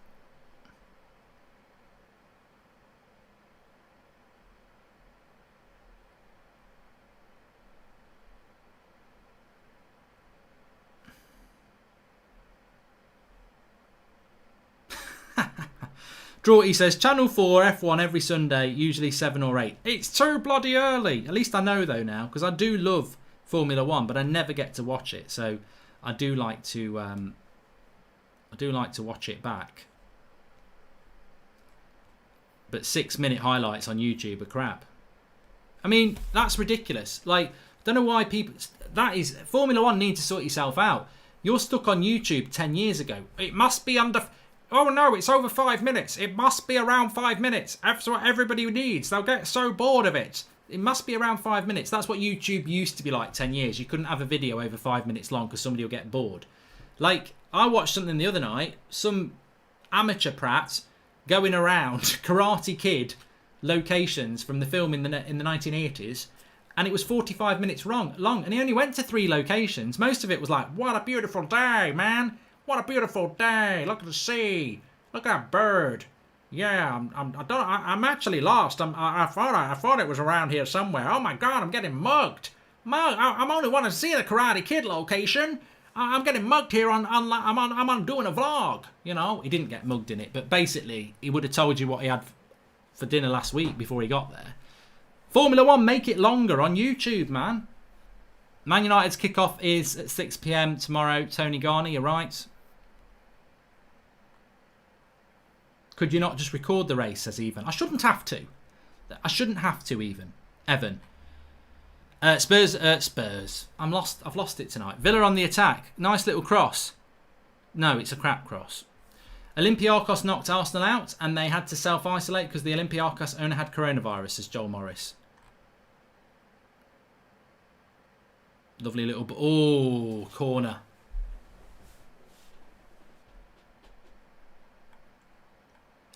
Drawty says, Channel 4 F1 every Sunday, usually 7 or 8. It's too bloody early. At least I know though now, because I do love Formula 1, but I never get to watch it. So I do like to watch it back. But 6-minute highlights on YouTube are crap. I mean, that's ridiculous. Like, don't know why people... Formula 1 needs to sort yourself out. You're stuck on YouTube 10 years ago. It must be under... Oh no, it's over 5 minutes. It must be around 5 minutes. That's what everybody needs. They'll get so bored of it. It must be around 5 minutes. That's what YouTube used to be like 10 years. You couldn't have a video over 5 minutes long because somebody will get bored. Like, I watched something the other night. Some amateur prat going around Karate Kid locations from the film in the 1980s. And it was 45 minutes long. And he only went to 3 locations. Most of it was like, what a beautiful day, man. What a beautiful day! Look at the sea. Look at that bird. Yeah, I'm actually lost. I thought it was around here somewhere. Oh my God, I'm getting mugged. I'm only want to see the Karate Kid location. I'm getting mugged here I'm on doing a vlog. You know, he didn't get mugged in it, but basically he would have told you what he had for dinner last week before he got there. Formula 1, make it longer on YouTube, man. Man United's kickoff is at 6 PM tomorrow. Tony Garner, you're right. Could you not just record the race, says Evan? I shouldn't have to. I shouldn't have to, even. Evan. Spurs. I've lost it tonight. Villa on the attack. Nice little cross. No, it's a crap cross. Olympiacos knocked Arsenal out and they had to self-isolate because the Olympiacos owner had coronavirus, says Joel Morris. Lovely little... Oh, corner.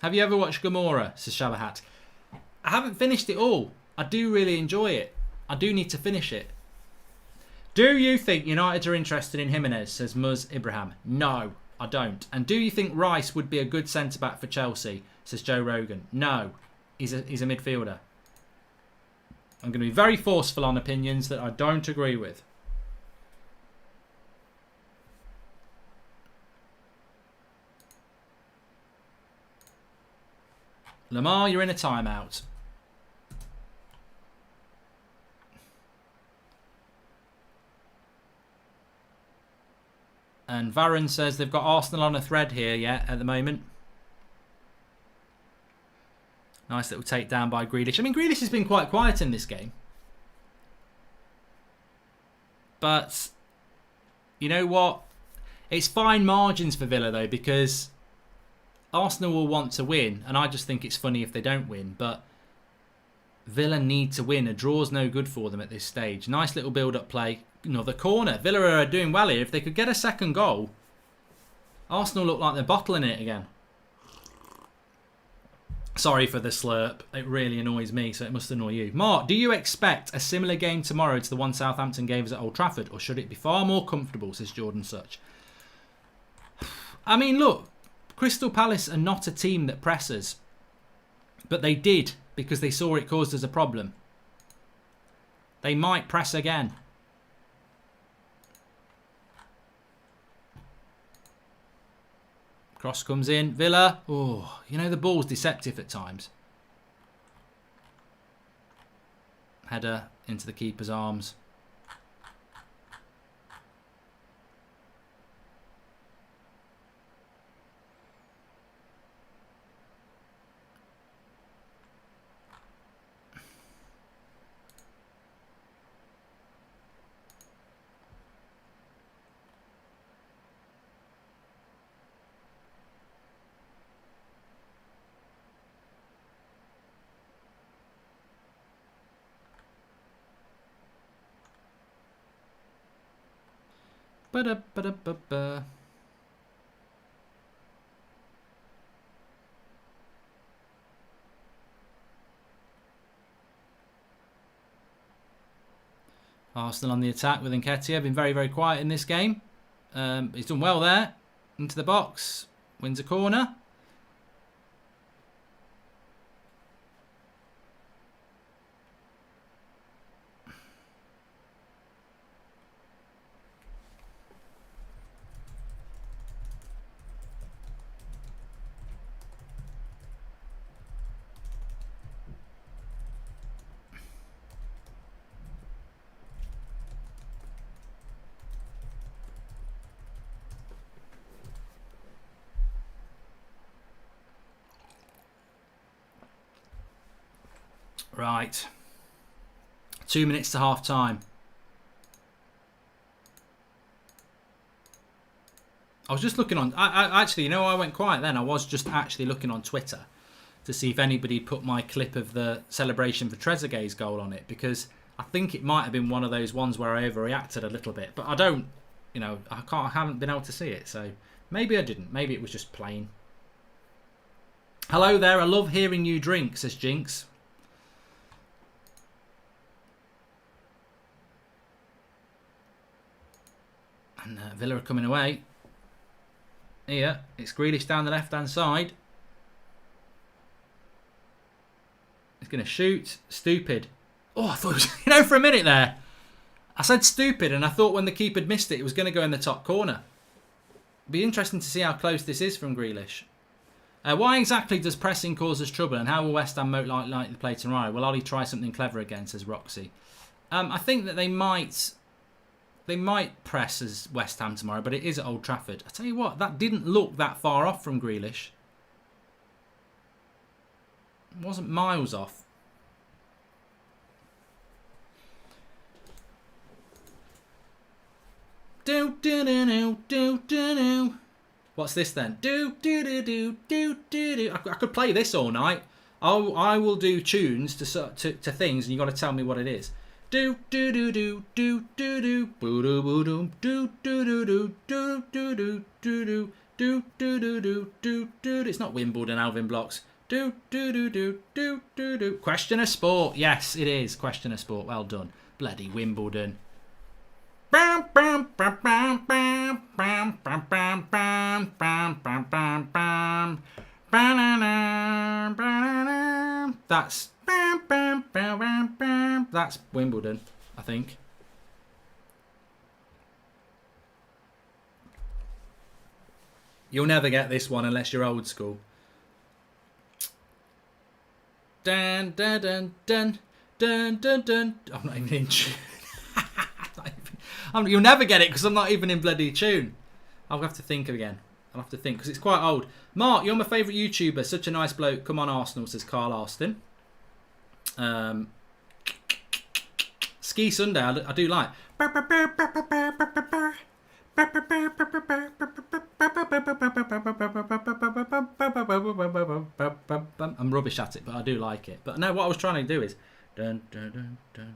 Have you ever watched Gomorrah, says Shabahat? I haven't finished it all. I do really enjoy it. I do need to finish it. Do you think United are interested in Jimenez, says Muz Ibrahim? No, I don't. And do you think Rice would be a good centre-back for Chelsea, says Joe Rogan? No, he's a midfielder. I'm going to be very forceful on opinions that I don't agree with. Lamar, you're in a timeout. And Varun says they've got Arsenal on a thread here, yeah, at the moment. Nice little takedown by Grealish. I mean, Grealish has been quite quiet in this game. But, you know what? It's fine margins for Villa, though, because Arsenal will want to win, and I just think it's funny if they don't win, but Villa need to win. A draw's no good for them at this stage. Nice little build-up play. Another corner. Villa are doing well here. If they could get a second goal, Arsenal look like they're bottling it again. Sorry for the slurp. It really annoys me, so it must annoy you. Mark, do you expect a similar game tomorrow to the one Southampton gave us at Old Trafford, or should it be far more comfortable, says Jordan Such? I mean, look, Crystal Palace are not a team that presses, but they did because they saw it caused us a problem. They might press again. Cross comes in. Villa. Oh, you know, the ball's deceptive at times. Header into the keeper's arms. Ba-da-ba-da-ba-ba. Arsenal on the attack with Nketiah. Been very, very quiet in this game. He's done well there. Into the box. Wins a corner. Right. 2 minutes to half time. I was just looking on... I actually, you know, I went quiet then. I was just actually looking on Twitter to see if anybody put my clip of the celebration for Trezeguet's goal on it, because I think it might have been one of those ones where I overreacted a little bit. But I don't, you know, I haven't been able to see it. So maybe I didn't. Maybe it was just plain. Hello there. I love hearing you drink, says Jinx. And Villa are coming away. Here, it's Grealish down the left-hand side. He's going to shoot. Stupid. Oh, I thought it was, you know, for a minute there, I said stupid, and I thought when the keeper had missed it, it was going to go in the top corner. It'd be interesting to see how close this is from Grealish. Why exactly does pressing cause us trouble, and how will West Ham most likely play tomorrow? Will Ollie try something clever again, says Roxy. I think that they might press as West Ham tomorrow, but it is at Old Trafford. I tell you what, that didn't look that far off from Grealish. It wasn't miles off. What's this then? I could play this all night. I will do tunes to things, and you got to tell me what it is. It's not Wimbledon, Alvin Blocks. Question of sport. Yes, it is. Question of sport. Well done. Bloody Wimbledon. That's Wimbledon, I think. You'll never get this one unless you're old school. Dun dun dun dun dun dun dun. I'm not even in tune. You'll never get it because I'm not even in bloody tune. I'll have to think again. I'll have to think because it's quite old. Mark, you're my favourite YouTuber. Such a nice bloke. Come on, Arsenal, says Carl Austin. Ski Sunday, I do like. I'm rubbish at it, but I do like it. But no, what I was trying to do is dun dun dun dun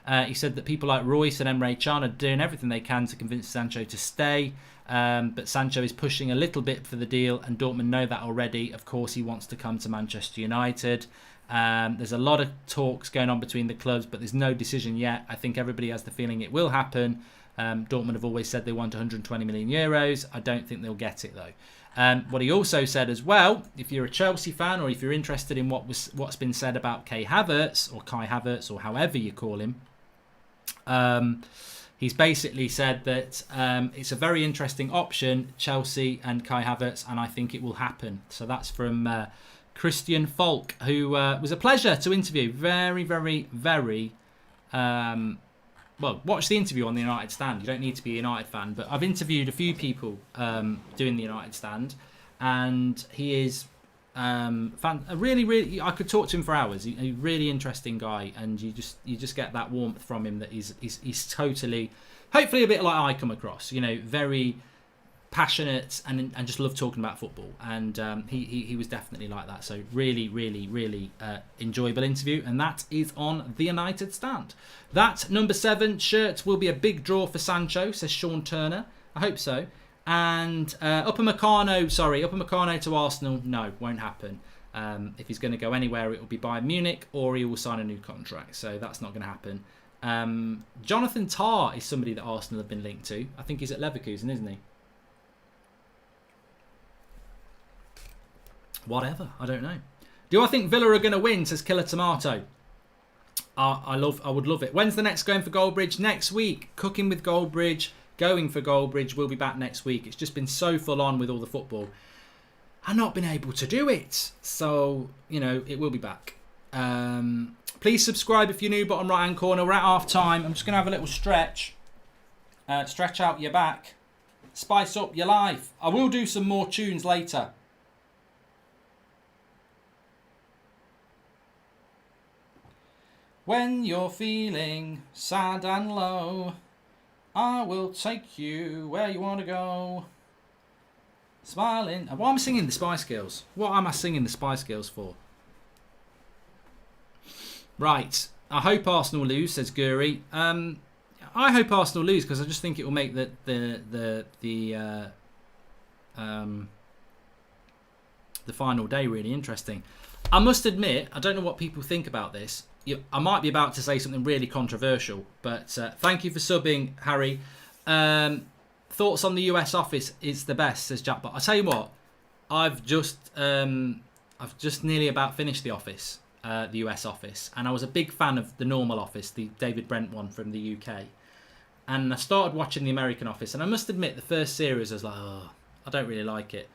He said that people like Royce and Emre Can are doing everything they can to convince Sancho to stay. But Sancho is pushing a little bit for the deal, and Dortmund know that already. Of course, he wants to come to Manchester United. There's a lot of talks going on between the clubs, but there's no decision yet. I think everybody has the feeling it will happen. Dortmund have always said they want 120 million euros. I don't think they'll get it, though. What he also said as well, if you're a Chelsea fan or if you're interested in what's been said about Kai Havertz, or however you call him, he's basically said that it's a very interesting option, Chelsea and Kai Havertz, and I think it will happen. So that's from Christian Falk, who was a pleasure to interview. Very, very, very... well, watch the interview on the United Stand. You don't need to be a United fan, but I've interviewed a few people doing the United Stand, and he is really. I could talk to him for hours. A really interesting guy, and you just get that warmth from him that he's totally, hopefully a bit like I come across. Very passionate and just love talking about football, and he was definitely like that. So really, really, really enjoyable interview, and that is on the United Stand. That number 7 shirt will be a big draw for Sancho, says Sean Turner. I hope so. And Upamecano to Arsenal, no, won't happen. If he's going to go anywhere, it will be Bayern Munich, or he will sign a new contract. So that's not going to happen. Jonathan Tah is somebody that Arsenal have been linked to. I think he's at Leverkusen, isn't he? Whatever, I don't know. Do I think Villa are going to win, says Killer Tomato? I would love it. When's the next going for Goldbridge? Next week. Cooking with Goldbridge, going for Goldbridge. We'll be back next week. It's just been so full on with all the football. I've not been able to do it. So, it will be back. Please subscribe if you're new, bottom right hand corner. We're at half time. I'm just going to have a little stretch. Stretch out your back. Spice up your life. I will do some more tunes later. When you're feeling sad and low, I will take you where you want to go. Smiling. Why am I singing the Spice Girls? What am I singing the Spice Girls for? Right. I hope Arsenal lose, says Guri. I hope Arsenal lose because I just think it will make the final day really interesting. I must admit, I don't know what people think about this. I might be about to say something really controversial, but thank you for subbing, Harry. Thoughts on the US office is the best, says Jack. But I tell you what, I've just nearly about finished the office, the US office, and I was a big fan of the normal office, the David Brent one from the UK, and I started watching the American office, and I must admit the first series I was like, oh, I don't really like it.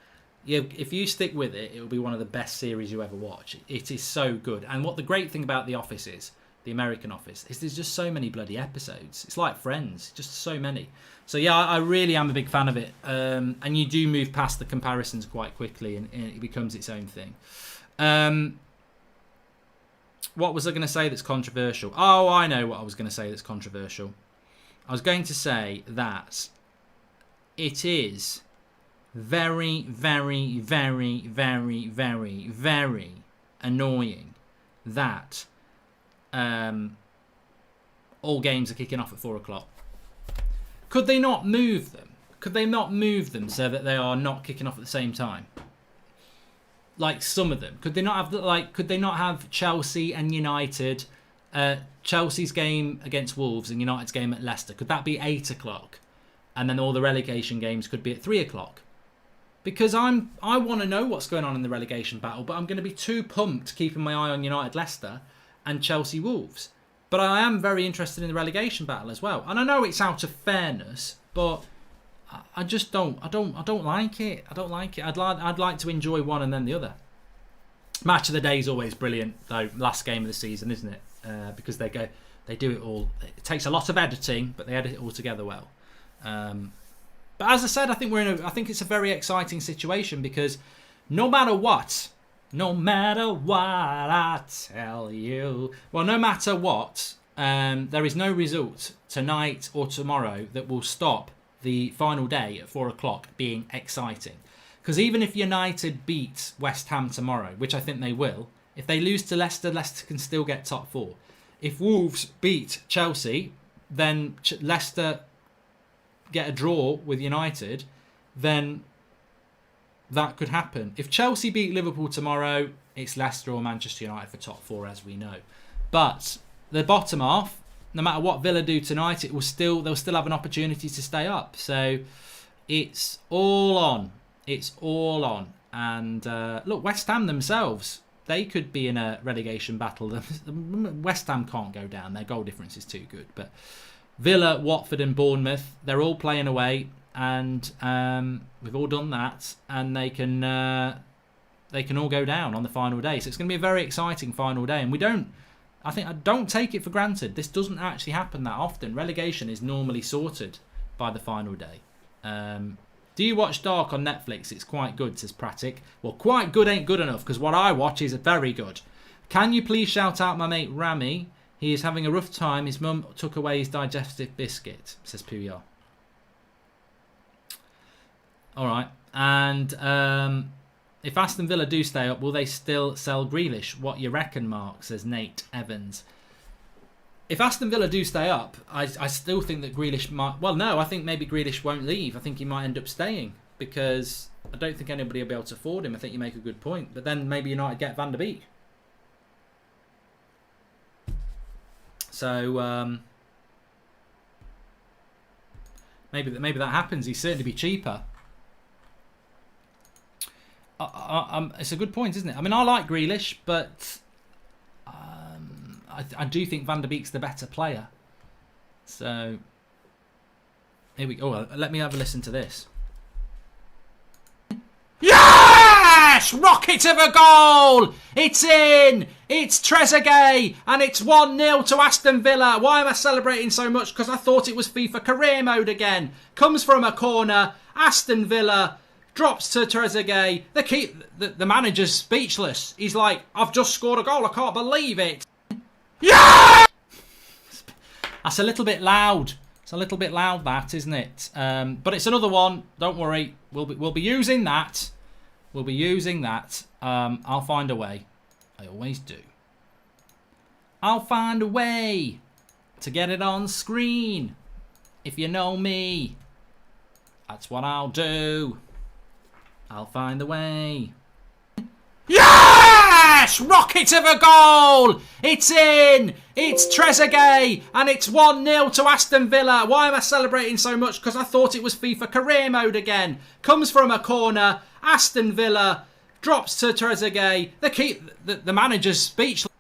If you stick with it, it will be one of the best series you ever watch. It is so good. And what the great thing about The Office is, the American Office, is there's just so many bloody episodes. It's like Friends, just so many. So yeah, I really am a big fan of it. And you do move past the comparisons quite quickly, and it becomes its own thing. What was I going to say that's controversial? Oh, I know what I was going to say that's controversial. I was going to say that it is very, very, very, very, very, very annoying that all games are kicking off at 4 o'clock. Could they not move them? Could they not move them so that they are not kicking off at the same time? Like some of them. Could they not have Could they not have Chelsea and United? Chelsea's game against Wolves and United's game at Leicester. Could that be 8 o'clock? And then all the relegation games could be at 3 o'clock. Because I want to know what's going on in the relegation battle, but I'm going to be too pumped keeping my eye on United Leicester and Chelsea Wolves. But I am very interested in the relegation battle as well. And I know it's out of fairness, but I just don't like it. I don't like it. I'd like to enjoy one and then the other. Match of the day is always brilliant, though. Last game of the season, isn't it? Because they do it all. It takes a lot of editing, but they edit it all together well. But as I said, I think it's a very exciting situation because no matter what I tell you, well, no matter what, there is no result tonight or tomorrow that will stop the final day at 4 o'clock being exciting. Because even if United beat West Ham tomorrow, which I think they will, if they lose to Leicester, Leicester can still get top 4. if Wolves beat Chelsea, then Leicester get a draw with United, then that could happen. If Chelsea beat Liverpool tomorrow, it's Leicester or Manchester United for top 4, as we know. But the bottom half, no matter what Villa do tonight, they'll still have an opportunity to stay up. So it's all on. It's all on. And look, West Ham themselves, they could be in a relegation battle. West Ham can't go down. Their goal difference is too good. But Villa, Watford and Bournemouth, they're all playing away. And we've all done that. And they can all go down on the final day. So it's going to be a very exciting final day. And I don't take it for granted. This doesn't actually happen that often. Relegation is normally sorted by the final day. Do you watch Dark on Netflix? It's quite good, says Pratic. Well, quite good ain't good enough, because what I watch is very good. Can you please shout out my mate Rami? He is having a rough time. His mum took away his digestive biscuit, says Puyol. All right. And if Aston Villa do stay up, will they still sell Grealish? What you reckon, Mark, says Nate Evans. If Aston Villa do stay up, I still think that Grealish might... Well, no, I think maybe Grealish won't leave. I think he might end up staying because I don't think anybody will be able to afford him. I think you make a good point. But then maybe United get Van der Beek. So maybe that happens. He'd certainly be cheaper. It's a good point, isn't it? I mean, I like Grealish, but... I do think Van der Beek's the better player. So, here we go. Oh, let me have a listen to this. Yes! Rocket of a goal! It's in! It's Trezeguet! And it's 1-0 to Aston Villa. Why am I celebrating so much? Because I thought it was FIFA career mode again. Comes from a corner. Aston Villa drops to Trezeguet. The manager's speechless. He's like, I've just scored a goal. I can't believe it. Yeah! That's a little bit loud. It's a little bit loud, that, isn't it? But it's another one. Don't worry. We'll be using that. We'll be using that. I'll find a way. I always do. I'll find a way to get it on screen. If you know me, that's what I'll do. I'll find the way. Yes! Rocket of a goal! It's in! It's Trezeguet! And it's 1-0 to Aston Villa. Why am I celebrating so much? Because I thought it was FIFA career mode again. Comes from a corner. Aston Villa drops to Trezeguet. The manager's speechless.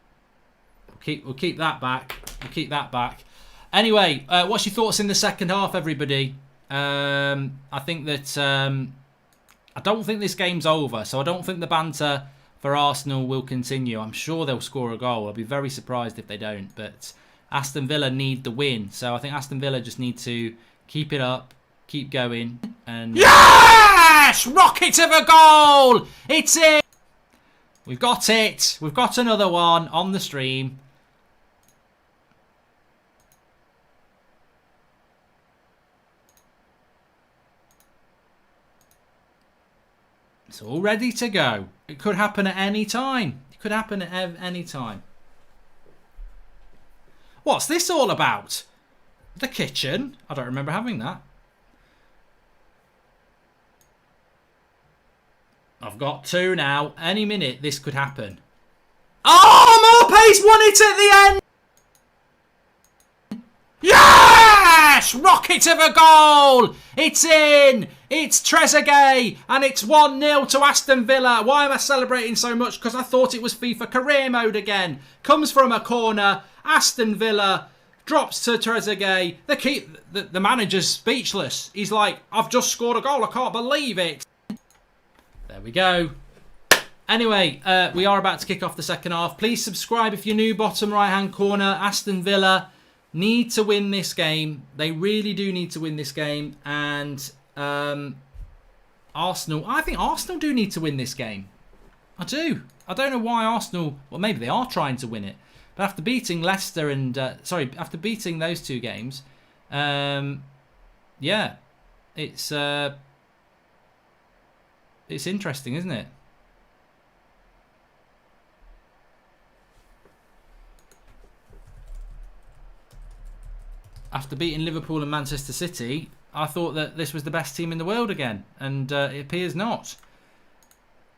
We'll keep that back. We'll keep that back. Anyway, what's your thoughts in the second half, everybody? I think that... I don't think this game's over, so I don't think the banter for Arsenal will continue. I'm sure they'll score a goal. I'll be very surprised if they don't. But Aston Villa need the win. So I think Aston Villa just need to keep it up, keep going. And yes! Rocket of a goal! It's in! We've got it. We've got another one on the stream. It's all ready to go. It could happen at any time. It could happen at any time. What's this all about? The kitchen? I don't remember having that. I've got 2 now. Any minute this could happen. Oh, Morpace won it at the end! Yes! Rocket of a goal! It's in! It's Trezeguet! And it's 1-0 to Aston Villa. Why am I celebrating so much? Because I thought it was FIFA career mode again. Comes from a corner. Aston Villa drops to Trezeguet. The manager's speechless. He's like, I've just scored a goal. I can't believe it. There we go. Anyway, we are about to kick off the second half. Please subscribe if you're new. Bottom right-hand corner. Aston Villa need to win this game. They really do need to win this game. And Arsenal, I think Arsenal do need to win this game. I do. I don't know why Arsenal, well, maybe they are trying to win it. But after beating Leicester and, after beating those 2 games, yeah, it's interesting, isn't it? after beating Liverpool and Manchester City, I thought that this was the best team in the world again, and it appears not.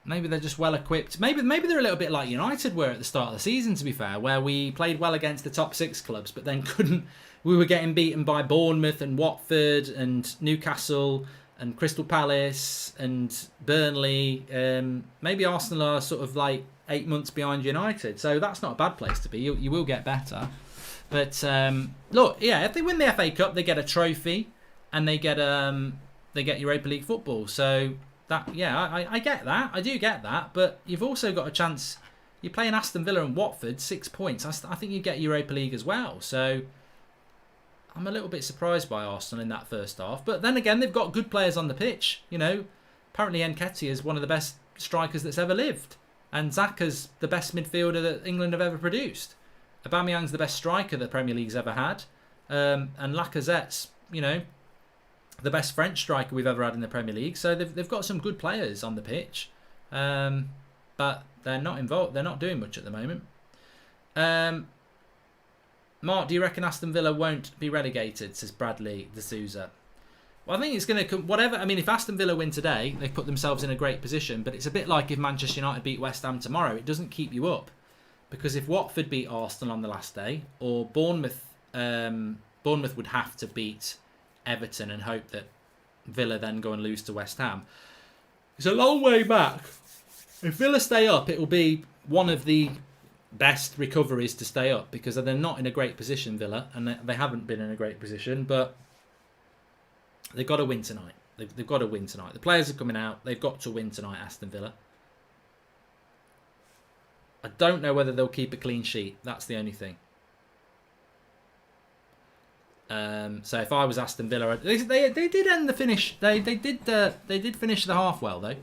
Maybe they're just well equipped. Maybe they're a little bit like United were at the start of the season, to be fair, where we played well against the top 6 clubs, but then couldn't. We were getting beaten by Bournemouth and Watford and Newcastle and Crystal Palace and Burnley. Maybe Arsenal are sort of like 8 months behind United, so that's not a bad place to be. You will get better. But look, yeah, if they win the FA Cup, they get a trophy and they get Europa League football. So that, yeah, I get that. I do get that. But you've also got a chance. You're playing Aston Villa and Watford, 6 points. I think you get Europa League as well. So I'm a little bit surprised by Arsenal in that first half. But then again, they've got good players on the pitch. You know, apparently Nketiah is one of the best strikers that's ever lived. And Xhaka's the best midfielder that England have ever produced. Aubameyang's the best striker the Premier League's ever had. And Lacazette's, you know, the best French striker we've ever had in the Premier League. So they've got some good players on the pitch. But they're not involved. They're not doing much at the moment. Mark, do you reckon Aston Villa won't be relegated, says Bradley D'Souza? Well, I think it's going to come, whatever. I mean, if Aston Villa win today, they've put themselves in a great position. But it's a bit like if Manchester United beat West Ham tomorrow. It doesn't keep you up. Because if Watford beat Arsenal on the last day, or Bournemouth would have to beat Everton and hope that Villa then go and lose to West Ham. It's a long way back. If Villa stay up, it will be one of the best recoveries to stay up, because they're not in a great position, Villa, and they haven't been in a great position, but they've got to win tonight. They've got to win tonight. The players are coming out. They've got to win tonight, Aston Villa. I don't know whether they'll keep a clean sheet. That's the only thing. So if I was Aston Villa, they did end the finish. They did finish the half well though.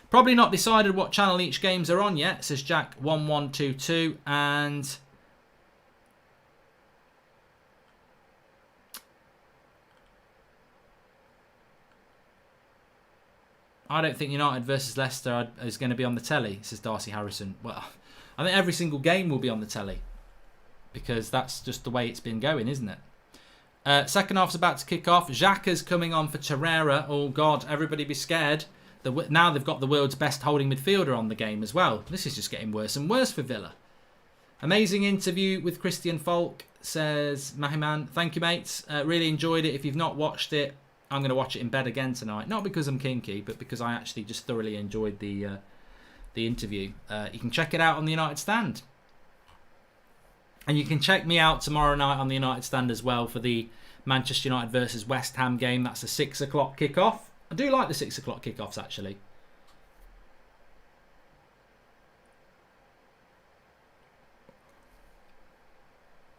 Probably not decided what channel each games are on yet, says Jack1122, and I don't think United versus Leicester is going to be on the telly, says Darcy Harrison. Well, I think every single game will be on the telly, because that's just the way it's been going, isn't it? Second half's about to kick off. Xhaka's coming on for Torreira. Oh, God, everybody be scared. Now they've got the world's best holding midfielder on the game as well. This is just getting worse and worse for Villa. Amazing interview with Christian Falk, says Mahiman. Thank you, mates. Really enjoyed it. If you've not watched it, I'm going to watch it in bed again tonight. Not because I'm kinky, but because I actually just thoroughly enjoyed the interview. You can check it out on the United Stand. And you can check me out tomorrow night on the United Stand as well for the Manchester United versus West Ham game. That's a 6 o'clock kickoff. I do like the 6 o'clock kickoffs, actually.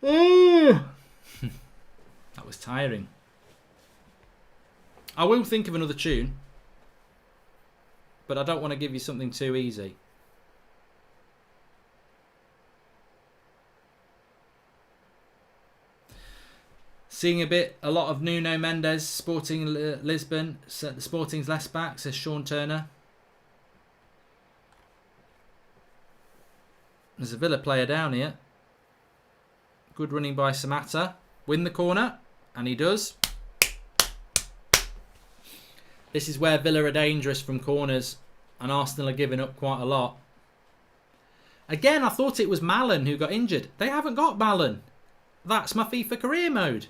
That was tiring. I will think of another tune, but I don't want to give you something too easy. Seeing a lot of Nuno Mendes, Sporting Lisbon. The Sporting's left back, says Sean Turner. There's a Villa player down here. Good running by Samatta. Win the corner, and he does. This is where Villa are dangerous from corners, and Arsenal are giving up quite a lot. Again, I thought it was Malen who got injured. They haven't got Malen. That's my FIFA career mode.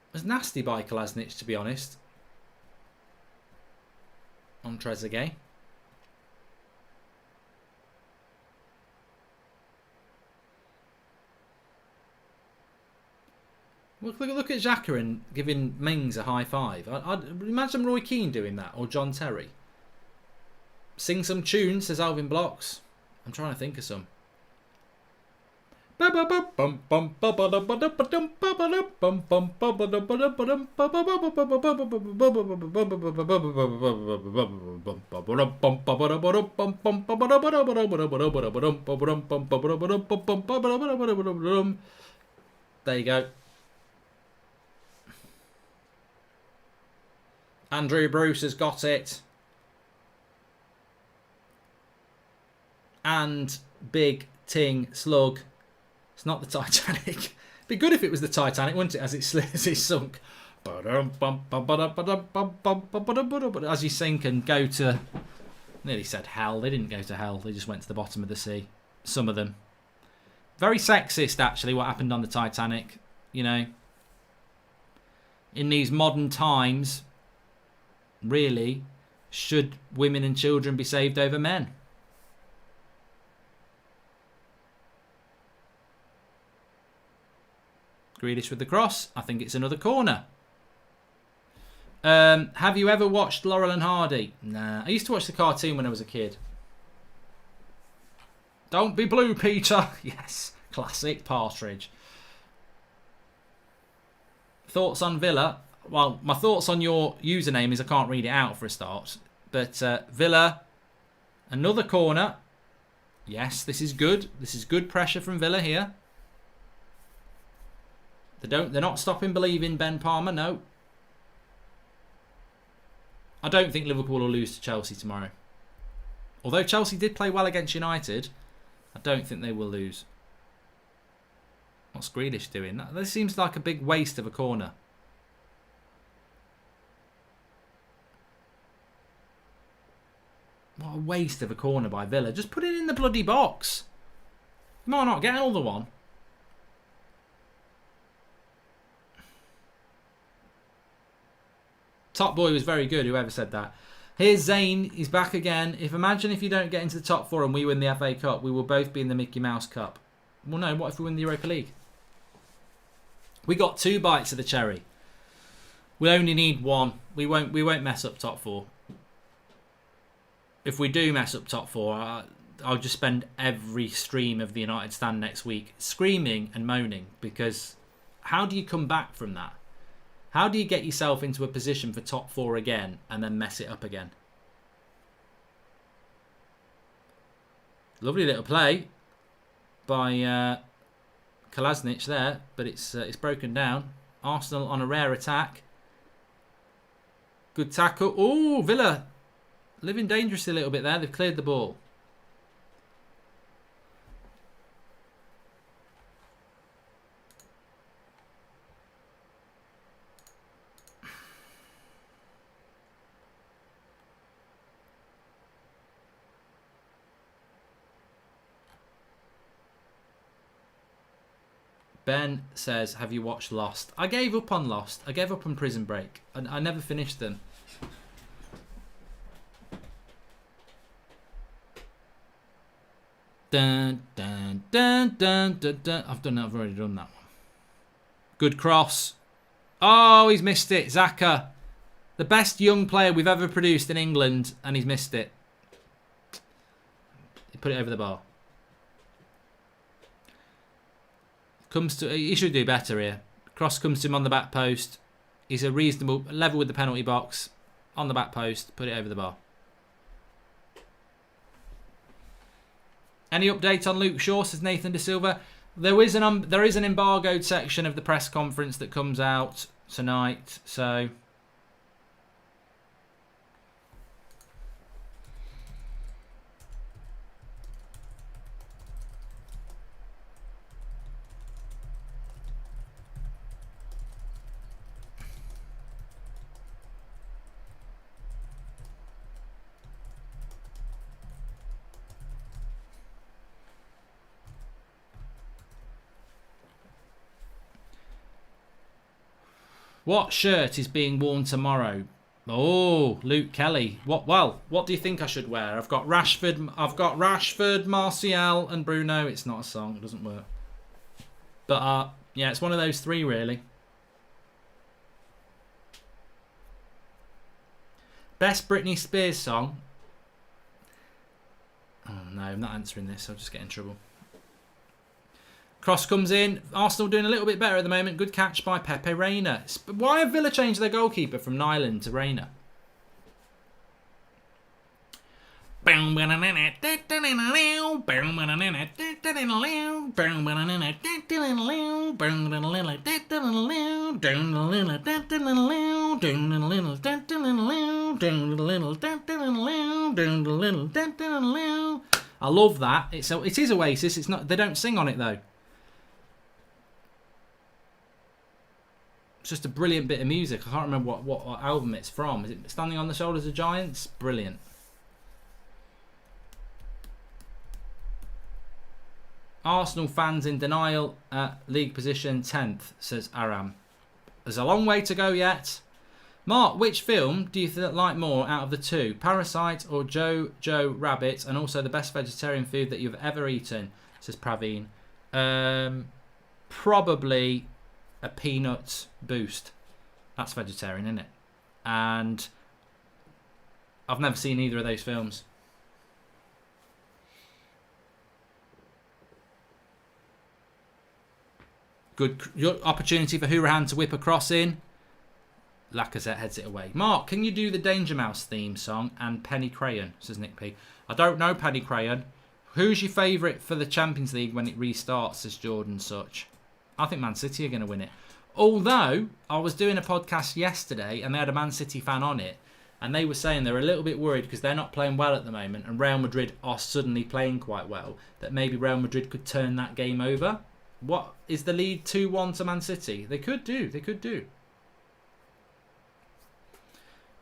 It was nasty by Kolasinac, to be honest. On Trezeguet. Look at Xhaka and giving Mings a high five. I'd imagine Roy Keane doing that, or John Terry. Sing some tunes, says Alvin Blocks. I'm trying to think of some. There you go. Andrew Bruce has got it. And big ting slug. It's not the Titanic. It'd be good if it was the Titanic, wouldn't it? As it sunk. As you sink and go to... Nearly said hell. They didn't go to hell. They just went to the bottom of the sea. Some of them. Very sexist, actually, what happened on the Titanic. You know. In these modern times, really, should women and children be saved over men? Grealish with the cross. I think it's another corner. Have you ever watched Laurel and Hardy? Nah. I used to watch the cartoon when I was a kid. Don't be blue, Peter. Yes. Classic Partridge. Thoughts on Villa? Well, my thoughts on your username is I can't read it out for a start. But Villa, another corner. Yes, this is good. This is good pressure from Villa here. They're not stopping believing Ben Palmer, no. I don't think Liverpool will lose to Chelsea tomorrow. Although Chelsea did play well against United, I don't think they will lose. What's Grealish doing? This seems like a big waste of a corner. What a waste of a corner by Villa. Just put it in the bloody box. You might not get another one. Top boy was very good, whoever said that. Here's Zane, he's back again. Imagine if you don't get into the top four and we win the FA Cup, we will both be in the Mickey Mouse Cup. Well, no, what if we win the Europa League? We got 2 bites of the cherry. We only need 1. We won't mess up top 4. If we do mess up top 4, I'll just spend every stream of the United stand next week screaming and moaning, because how do you come back from that? How do you get yourself into a position for top 4 again and then mess it up again? Lovely little play by Kolasinac there, but it's broken down. Arsenal on a rare attack. Good tackle. Oh, Villa living dangerously a little bit there. They've cleared the ball. Ben says, have you watched Lost? I gave up on Lost. I gave up on Prison Break. I never finished them. Dun, dun, dun, dun, dun, dun. I've already done that one. Good cross. Oh, he's missed it. Xhaka. The best young player we've ever produced in England, and he's missed it. He put it over the bar. He should do better here. Cross comes to him on the back post. He's a reasonable level with the penalty box. On the back post, put it over the bar. Any update on Luke Shaw, says Nathan De Silva? There is an embargoed section of the press conference that comes out tonight, so what shirt is being worn tomorrow? Oh, Luke Kelly. What do you think I should wear? I've got Rashford, Martial, and Bruno. It's not a song. It doesn't work. But yeah, it's one of those 3 really. Best Britney Spears song. Oh no, I'm not answering this. I'll just get in trouble. Cross comes in. Arsenal doing a little bit better at the moment. Good catch by Pepe Reina. Why have Villa changed their goalkeeper from Nyland to Reina? I love that. It is Oasis. It's not. They don't sing on it though. It's just a brilliant bit of music. I can't remember what album it's from. Is it Standing on the Shoulders of Giants? Brilliant. Arsenal fans in denial at league position 10th, says Aram. There's a long way to go yet. Mark, which film do you like more out of the two? Parasite or Joe Rabbit? And also the best vegetarian food that you've ever eaten, says Praveen. Probably a peanut boost. That's vegetarian, isn't it? And I've never seen either of those films. Good opportunity for Hourihan to whip a cross in. Lacazette heads it away. Mark, can you do the Danger Mouse theme song and Penny Crayon, says Nick P. I don't know Penny Crayon. Who's your favourite for the Champions League when it restarts, says Jordan Such. I think Man City are going to win it. Although, I was doing a podcast yesterday and they had a Man City fan on it, and they were saying they're a little bit worried because they're not playing well at the moment and Real Madrid are suddenly playing quite well, that maybe Real Madrid could turn that game over. What is the lead? 2-1 to Man City? They could do. They could do.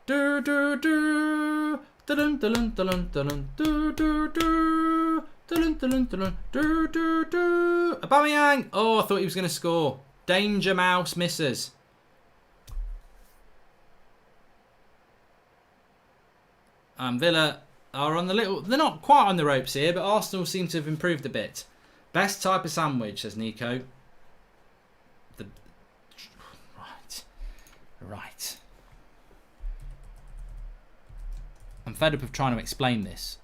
Do do do. Dun dun dun dun do do do. Dun dun dun do do do. Aubameyang. Oh, I thought he was going to score. Danger Mouse misses. Villa are on the little. They're not quite on the ropes here, but Arsenal seem to have improved a bit. Best type of sandwich, says Nico. Right. I'm fed up of trying to explain this.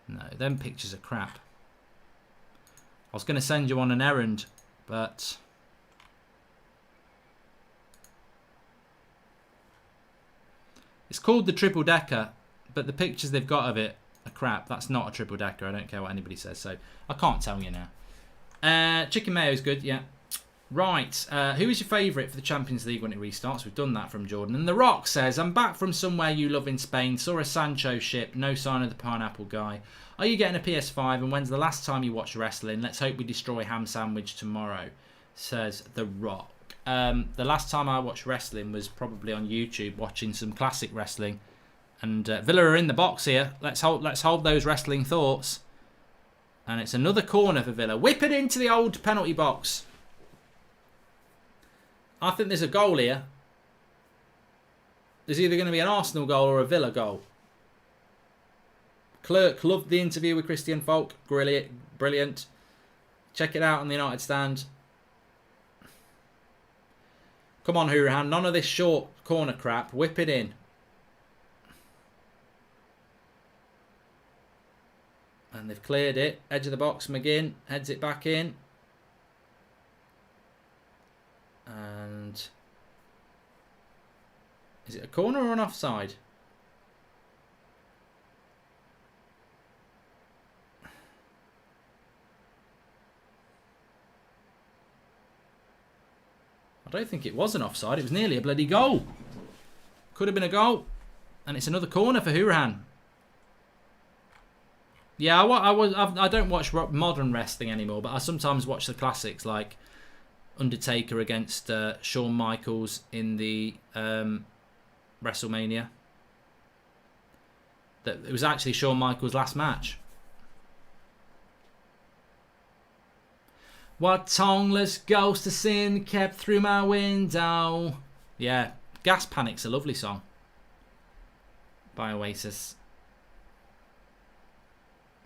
No, them pictures are crap. I was going to send you on an errand, but it's called the triple decker, but the pictures they've got of it are crap. That's not a triple decker. I don't care what anybody says, so I can't tell you now. Chicken mayo is good, yeah. Right, who is your favourite for the Champions League when it restarts? We've done that from Jordan. And The Rock says, I'm back from somewhere you love in Spain. Saw a Sancho ship. No sign of the pineapple guy. Are you getting a PS5? And when's the last time you watched wrestling? Let's hope we destroy Ham Sandwich tomorrow, says The Rock. The last time I watched wrestling was probably on YouTube, watching some classic wrestling. And Villa are in the box here. Let's hold those wrestling thoughts. And it's another corner for Villa. Whip it into the old penalty box. I think there's a goal here. There's either going to be an Arsenal goal or a Villa goal. Clerk loved the interview with Christian Falk. Brilliant. Check it out on the United stand. Come on, Hourihan. None of this short corner crap. Whip it in. And they've cleared it. Edge of the box. McGinn heads it back in. And is it a corner or an offside? I don't think it was an offside. It was nearly a bloody goal. Could have been a goal. And it's another corner for Hourihan. Yeah, I don't watch modern wrestling anymore, but I sometimes watch the classics like Undertaker against Shawn Michaels in the WrestleMania. It was actually Shawn Michaels' last match. What tongueless ghost of sin kept through my window? Yeah, Gas Panic's a lovely song by Oasis.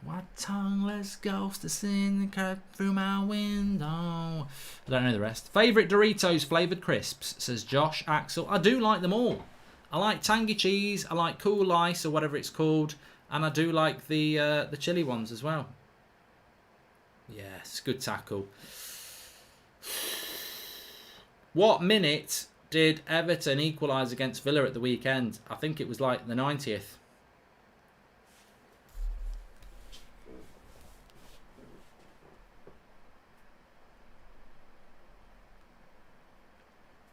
What tongueless ghost of sin crept through my window? I don't know the rest. Favourite Doritos flavoured crisps, says Josh Axel. I do like them all. I like tangy cheese. I like cool ice or whatever it's called, and I do like the chili ones as well. Yes, good tackle. What minute did Everton equalise against Villa at the weekend? I think it was like the 90th.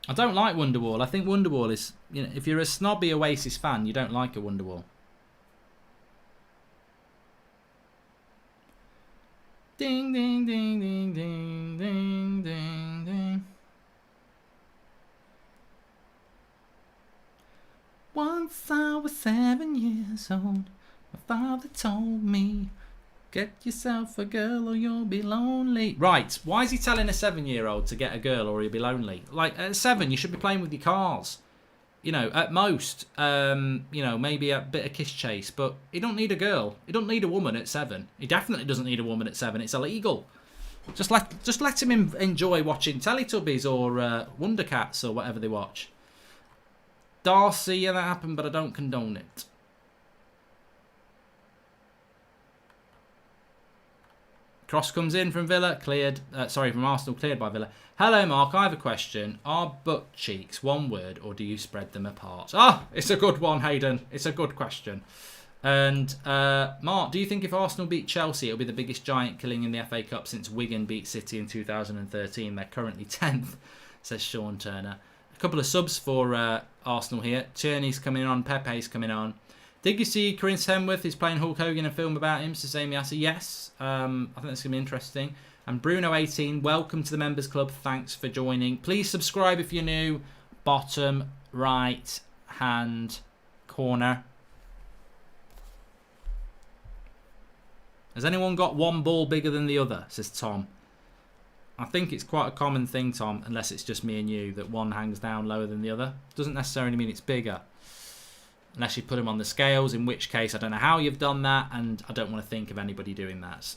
I don't like Wonderwall. I think Wonderwall is, you know, if you're a snobby Oasis fan, you don't like a Wonderwall. Ding, ding, ding, ding, ding, ding, ding, ding. Once I was 7 years old, my father told me, get yourself a girl or you'll be lonely. Right, why is he telling a 7-year-old to get a girl or he'll be lonely? Like, at 7, you should be playing with your cars. You know, at most, you know, maybe a bit of kiss chase. But he don't need a girl. He don't need a woman at 7. He definitely doesn't need a woman at 7. It's illegal. Just let him enjoy watching Teletubbies or Wondercats or whatever they watch. Darcy, yeah, that happened, but I don't condone it. Cross comes in from Villa, cleared. From Arsenal, cleared by Villa. Hello, Mark. I have a question. Are butt cheeks one word, or do you spread them apart? It's a good one, Hayden. It's a good question. And Mark, do you think if Arsenal beat Chelsea, it'll be the biggest giant killing in the FA Cup since Wigan beat City in 2013? They're currently 10th, says Sean Turner. A couple of subs for Arsenal here. Tierney's coming on. Pepe's coming on. Did you see Chris Hemsworth is playing Hulk Hogan in a film about him? Says Amy Asser. Yes. I think that's going to be interesting. And Bruno18, welcome to the Members Club. Thanks for joining. Please subscribe if you're new. Bottom right hand corner. Has anyone got one ball bigger than the other? Says Tom. I think it's quite a common thing, Tom, unless it's just me and you, that one hangs down lower than the other. Doesn't necessarily mean it's bigger. Unless you put them on the scales, in which case I don't know how you've done that, and I don't want to think of anybody doing that.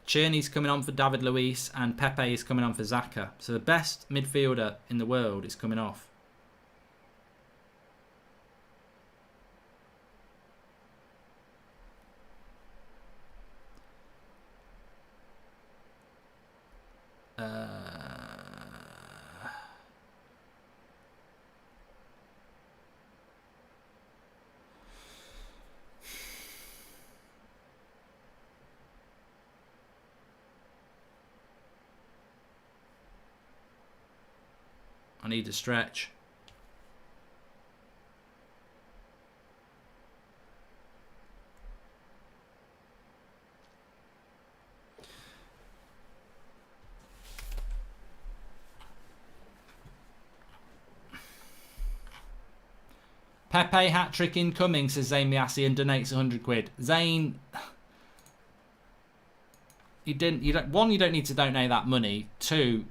Tierney's coming on for David Luiz, and Pepe is coming on for Xhaka. So the best midfielder in the world is coming off. I need to stretch. Pepe hat-trick incoming, says Zane Miassi, and donates 100 quid. Zane, you don't need to donate that money. 2,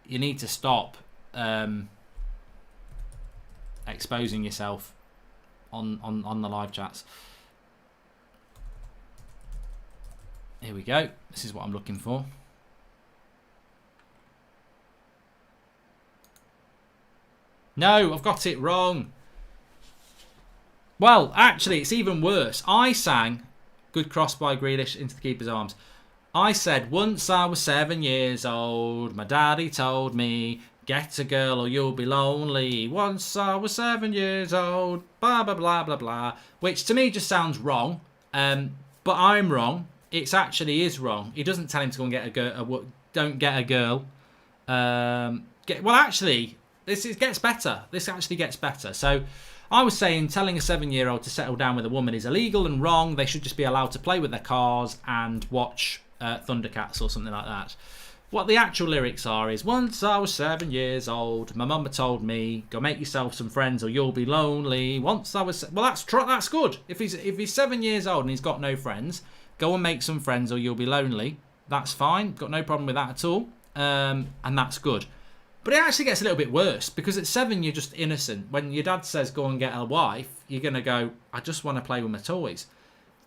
you need to stop exposing yourself on the live chats. Here we go. This is what I'm looking for. No, I've got it wrong. Well, actually, it's even worse. I sang, good cross by Grealish into the keeper's arms. I said, once I was 7 years old, my daddy told me, get a girl or you'll be lonely. Once I was 7 years old, blah, blah, blah, blah, blah. Which to me just sounds wrong. But I'm wrong. It actually is wrong. He doesn't tell him to go and get a girl. Don't get a girl. Well, actually, it gets better. This actually gets better. So I was saying telling a 7-year-old to settle down with a woman is illegal and wrong. They should just be allowed to play with their cars and watch Thundercats or something like that. What the actual lyrics are is, once I was 7 years old, my mama told me, go make yourself some friends or you'll be lonely. Once I was... Well, that's good. If he's 7 years old and he's got no friends, go and make some friends or you'll be lonely. That's fine. Got no problem with that at all. And that's good. But it actually gets a little bit worse, because at 7 you're just innocent. When your dad says go and get a wife, you're going to go, I just want to play with my toys.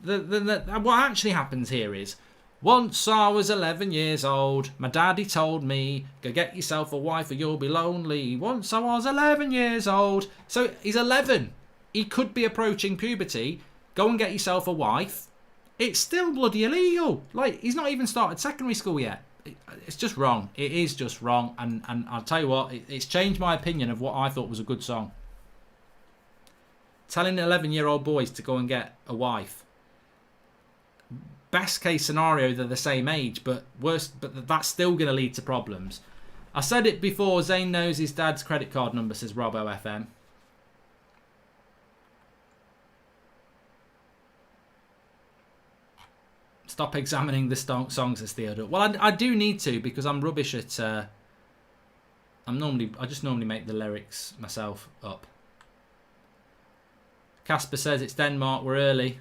What actually happens here is, once I was 11 years old, my daddy told me, go get yourself a wife or you'll be lonely. Once I was 11 years old. So he's 11. He could be approaching puberty. Go and get yourself a wife. It's still bloody illegal. Like, he's not even started secondary school yet. it's just wrong. It is just wrong. And I'll tell you what, it's changed my opinion of what I thought was a good song. Telling 11-year-old boys to go and get a wife. Best case scenario, they're the same age, but that's still going to lead to problems. I said it before, Zane knows his dad's credit card number, says Robbo FM. Stop examining the songs, says Theodore. Well, I do need to, because I'm rubbish at... I just normally make the lyrics myself up. Casper says it's Denmark, we're early.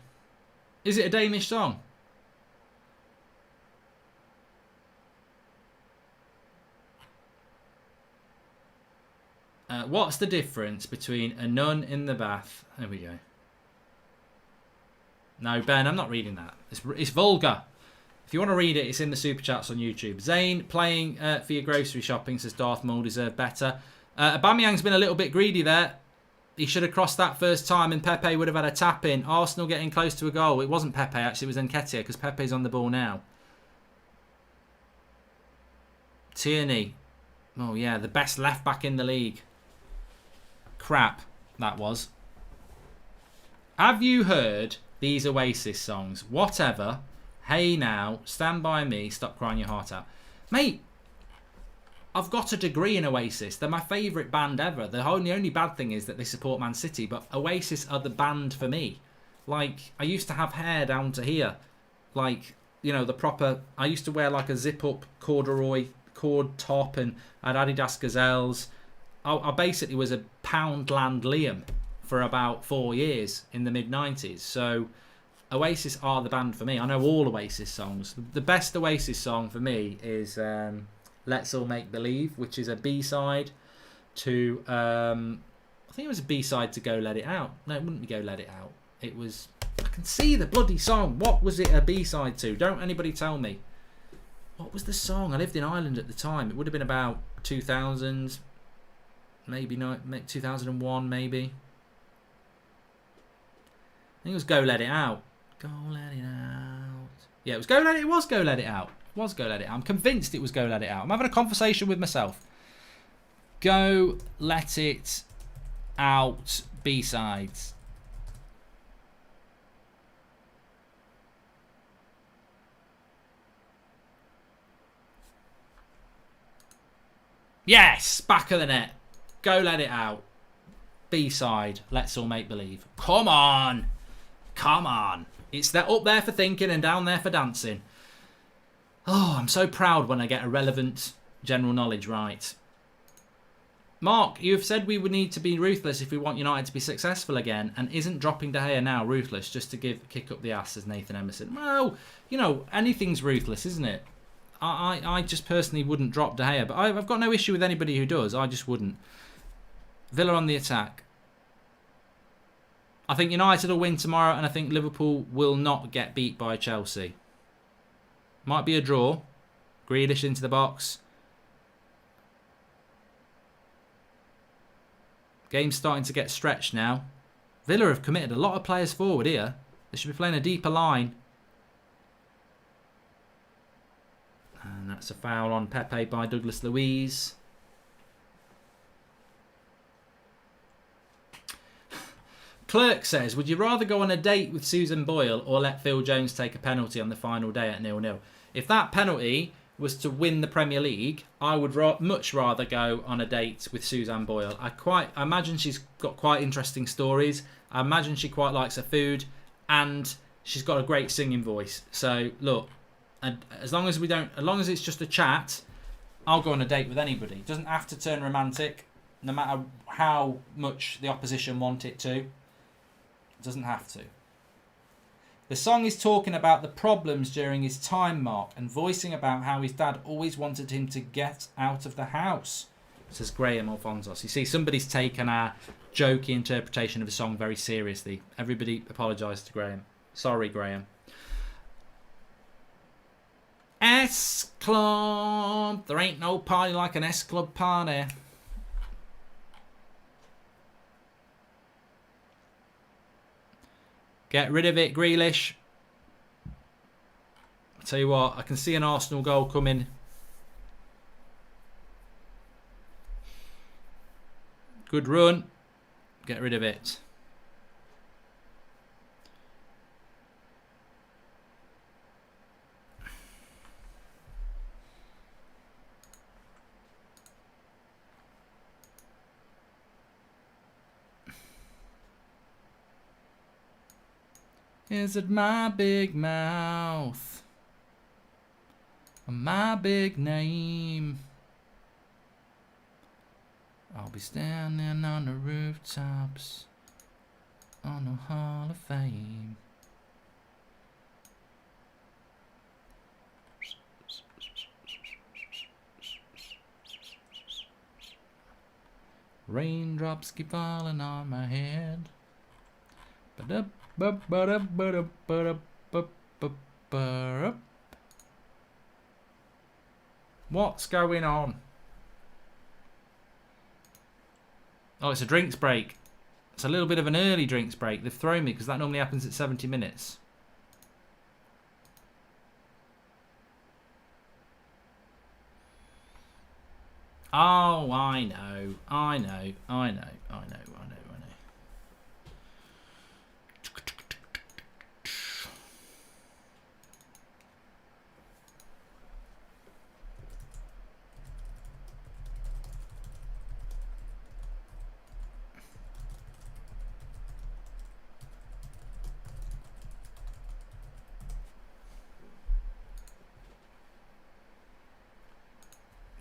Is it a Danish song? What's the difference between a nun in the bath? There we go. No, Ben, I'm not reading that. It's vulgar. If you want to read it, it's in the super chats on YouTube. Zane, playing for your grocery shopping, says Darth Maul, deserve better. Aubameyang's been a little bit greedy there. He should have crossed that first time and Pepe would have had a tap in. Arsenal getting close to a goal. It wasn't Pepe, actually. It was Nketiah, because Pepe's on the ball now. Tierney. Oh, yeah, the best left back in the league. Crap, that was. Have you heard these Oasis songs? Whatever. Hey Now. Stand By Me. Stop Crying Your Heart Out. Mate, I've got a degree in Oasis. They're my favourite band ever. The only bad thing is that they support Man City, but Oasis are the band for me. Like, I used to have hair down to here. Like, you know, the proper... I used to wear like a zip-up corduroy cord top and I had Adidas Gazelles. I basically was a Poundland Liam for about 4 years in the mid-90s. So Oasis are the band for me. I know all Oasis songs. The best Oasis song for me is Let's All Make Believe, which is a B-side to... I think it was a B-side to Go Let It Out. No, it wouldn't be Go Let It Out. It was... I can see the bloody song. What was it a B-side to? Don't anybody tell me. What was the song? I lived in Ireland at the time. It would have been about 2000... Maybe not 2001, maybe. I think it was Go Let It Out. Go Let It Out. Yeah, it was Go Let It. It was Go Let It Out. It was Go Let It Out. I'm convinced it was Go Let It Out. I'm having a conversation with myself. Go Let It Out. B-sides. Yes, back of the net. Go Let It Out. B-side. Let's All Make Believe. Come on. Come on. It's up there for thinking and down there for dancing. Oh, I'm so proud when I get a relevant general knowledge right. Mark, you have said we would need to be ruthless if we want United to be successful again, and isn't dropping De Gea now ruthless just to kick up the ass, as Nathan Emerson? Well, you know, anything's ruthless, isn't it? I just personally wouldn't drop De Gea, but I've got no issue with anybody who does. I just wouldn't. Villa on the attack. I think United will win tomorrow, and I think Liverpool will not get beat by Chelsea. Might be a draw. Grealish into the box. Game's starting to get stretched now. Villa have committed a lot of players forward here. They should be playing a deeper line. And that's a foul on Pepe by Douglas Luiz. Clerk says, would you rather go on a date with Susan Boyle or let Phil Jones take a penalty on the final day at 0-0? If that penalty was to win the Premier League, I would much rather go on a date with Suzanne Boyle. I imagine she's got quite interesting stories. I imagine she quite likes her food, and she's got a great singing voice. So look, and as long as it's just a chat, I'll go on a date with anybody. It doesn't have to turn romantic, no matter how much the opposition want it to. It doesn't have to. The song is talking about the problems during his time, Mark, and voicing about how his dad always wanted him to get out of the house, says Graham Alfonsos. You see, somebody's taken our jokey interpretation of the song very seriously. Everybody apologise to Graham. Sorry, Graham. S Club. There ain't no party like an S Club party. Get rid of it, Grealish. I tell you what, I can see an Arsenal goal coming Good run. Get rid of it. Is it my big mouth? Or my big name? I'll be standing on the rooftops on the Hall of Fame. Raindrops keep falling on my head. What's going on? Oh, it's a drinks break. It's a little bit of an early drinks break. They've thrown me because that normally happens at 70 minutes. Oh, I know. I know. I know. I know. I know. I know.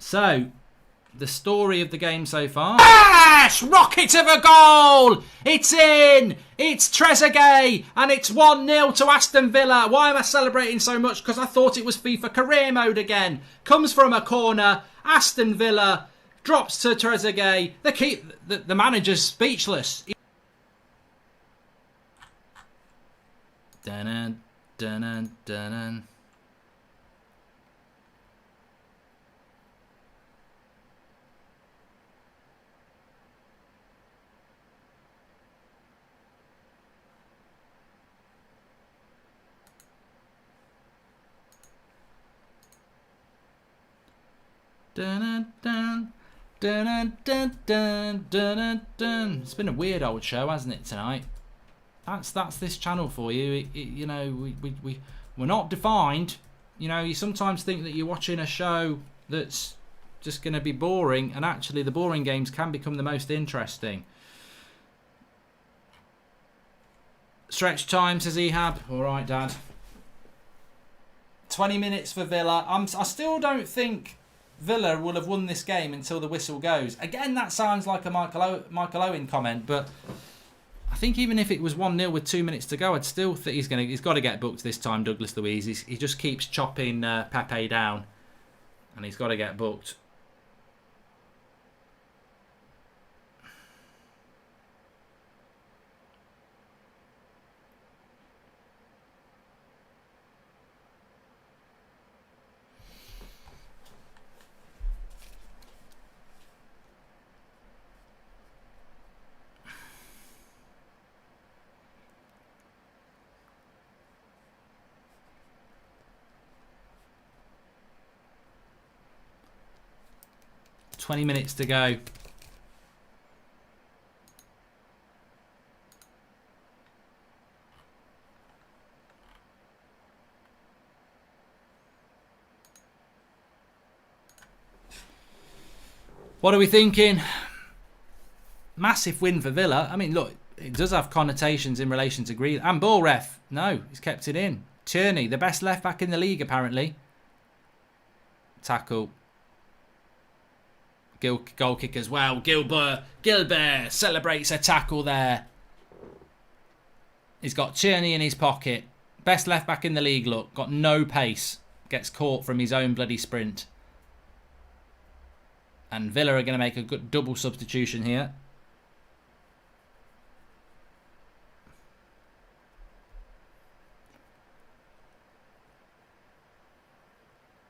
So, the story of the game so far. Yes! Rocket of a goal! It's in! It's Trezeguet! And it's 1-0 to Aston Villa. Why am I celebrating so much? Because I thought it was FIFA career mode again. Comes from a corner. Aston Villa drops to Trezeguet. The manager's speechless. Dun-dun, dun-dun, dun-dun. Dun, dun, dun, dun, dun, dun, dun. It's been a weird old show, hasn't it, tonight? That's this channel for you. You know, we're not defined. You know, you sometimes think that you're watching a show that's just going to be boring, and actually the boring games can become the most interesting. Stretch time, says Ehab. All right, Dad. 20 minutes for Villa. I still don't think Villa will have won this game until the whistle goes. Again, that sounds like a Michael Owen comment, but I think even if it was 1-0 with 2 minutes to go, I'd still think he's got to get booked this time, Douglas Luiz. He just keeps chopping Pepe down, and he's got to get booked. $20 minutes to go. What are we thinking? Massive win for Villa. I mean, look, it does have connotations in relation to Green. And ball ref. No, he's kept it in. Tierney, the best left back in the league, apparently. Tackle. Goal kick as well. Gilbert celebrates a tackle there. He's got Tierney in his pocket. Best left back in the league, look. Got no pace. Gets caught from his own bloody sprint. And Villa are going to make a good double substitution here.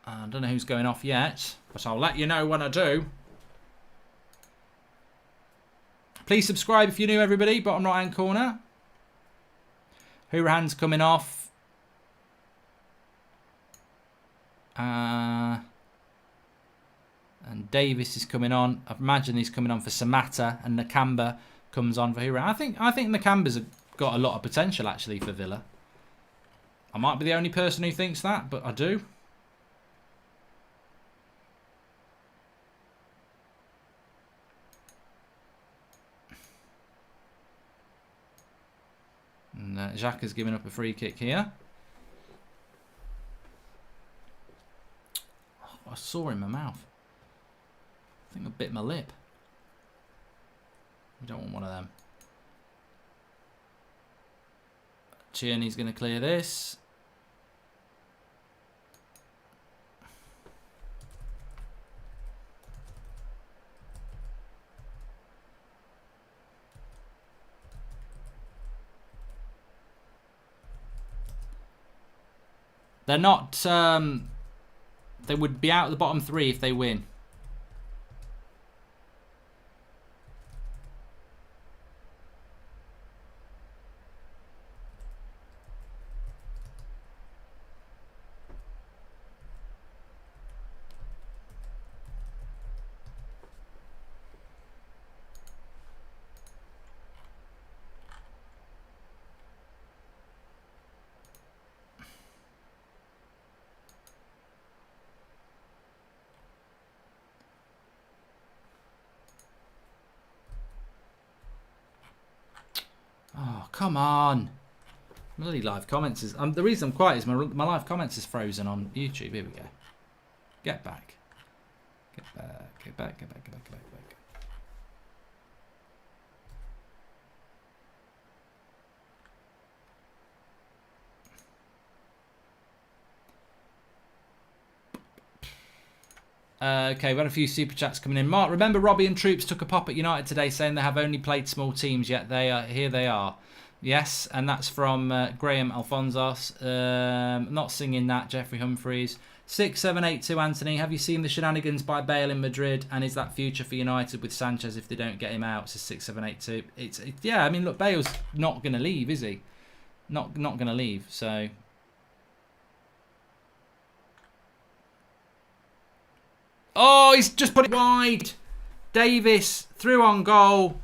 I don't know who's going off yet, but I'll let you know when I do. Please subscribe if you're new, everybody. Bottom right hand corner. Hourihan's coming off. And Davis is coming on. I imagine he's coming on for Samatta, and Nakamba comes on for Hura. I think Nakamba's got a lot of potential actually for Villa. I might be the only person who thinks that, but I do. And Xhaka's giving up a free kick here. Oh, I saw in my mouth. I think I bit my lip. We don't want one of them. Tierney's going to clear this. They're not... they would be out of the bottom three if they win. Oh, come on. Bloody live comments is... the reason I'm quiet is my live comments is frozen on YouTube. Here we go. Get back. Get back. Get back. Get back. Get back. Get back. Get back. Okay, we've had a few super chats coming in. Mark, remember Robbie and Troops took a pop at United today saying they have only played small teams, yet here they are. Yes, and that's from Graham Alfonsos. Not singing that, Jeffrey Humphreys. 6782 Anthony, have you seen the shenanigans by Bale in Madrid? And is that future for United with Sanchez if they don't get him out? Says 6782. Yeah, I mean, look, Bale's not going to leave, is he? Not going to leave, so... Oh, he's just put it wide. Davis through on goal.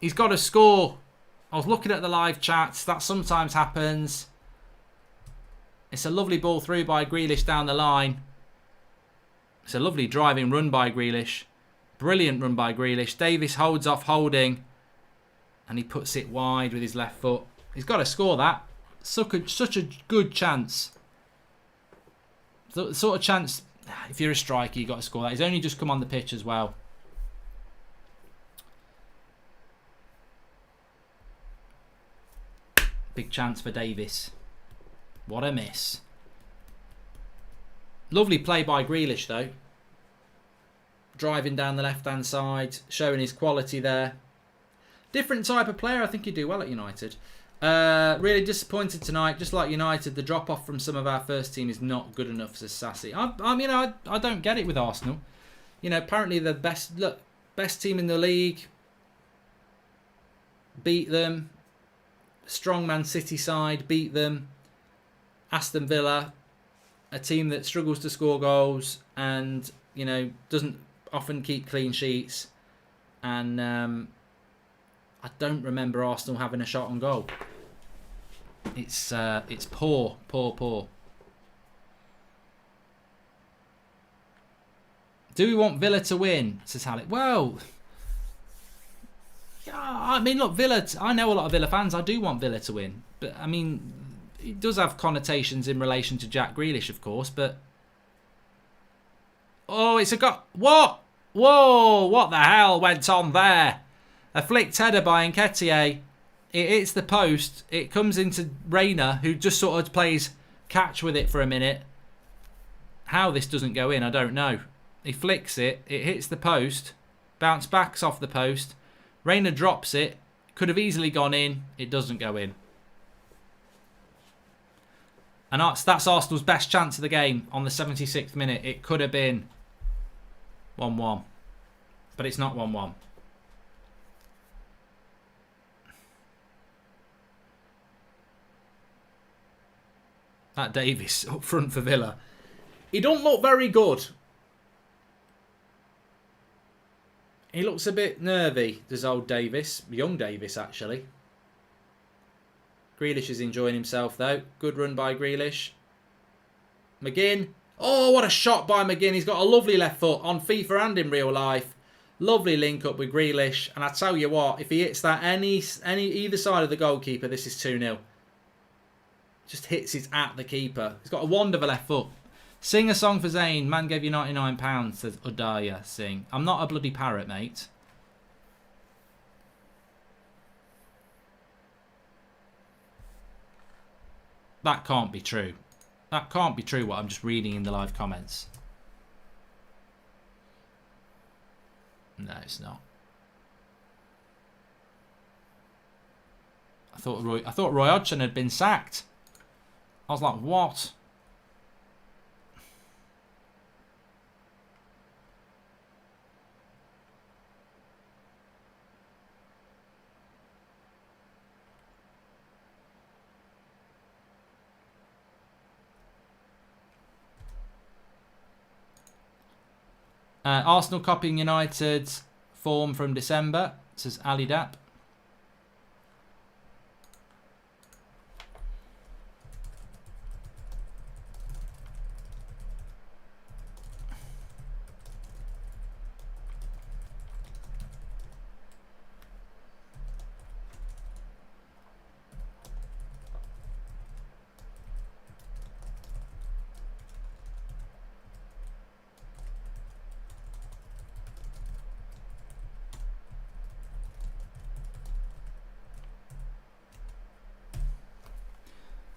He's got to score. I was looking at the live chats. That sometimes happens. It's a lovely ball through by Grealish down the line. It's a lovely driving run by Grealish. Brilliant run by Grealish. Davis holds off Holding. And he puts it wide with his left foot. He's got to score that. Such a good chance. The sort of chance... If you're a striker, you've got to score that. He's only just come on the pitch as well. Big chance for Davis. What a miss. Lovely play by Grealish, though. Driving down the left-hand side, showing his quality there. Different type of player. I think he'd do well at United. Really disappointed tonight. Just like United, the drop-off from some of our first team is not good enough, says Sassy. I don't get it with Arsenal. You know, apparently the best team in the league. Beat them. Strong Man City side, beat them. Aston Villa, a team that struggles to score goals and, you know, doesn't often keep clean sheets. And I don't remember Arsenal having a shot on goal. It's poor. Do we want Villa to win? Says Halleck. Well, yeah, I mean, look, Villa. I know a lot of Villa fans. I do want Villa to win, but I mean, it does have connotations in relation to Jack Grealish, of course. But oh, it's a got what? Whoa! What the hell went on there? A flicked header by Nketiah. It hits the post. It comes into Reina, who just sort of plays catch with it for a minute. How this doesn't go in, I don't know. He flicks it. It hits the post. Bounce backs off the post. Reina drops it. Could have easily gone in. It doesn't go in. And that's Arsenal's best chance of the game on the 76th minute. It could have been 1-1. But it's not 1-1. That Davis up front for Villa. He don't look very good. He looks a bit nervy, does old Davis. Young Davis, actually. Grealish is enjoying himself, though. Good run by Grealish. McGinn. Oh, what a shot by McGinn. He's got a lovely left foot on FIFA and in real life. Lovely link up with Grealish. And I tell you what, if he hits that either side of the goalkeeper, this is 2-0. Just hits it at the keeper. He's got a wand of a left foot. Sing a song for Zayn. Man gave you £99, says Udaya Singh. I'm not a bloody parrot, mate. That can't be true. That can't be true what I'm just reading in the live comments. No, it's not. I thought Roy Hodgson had been sacked. I was like, what? Arsenal copying United's form from December, says Ali Dap.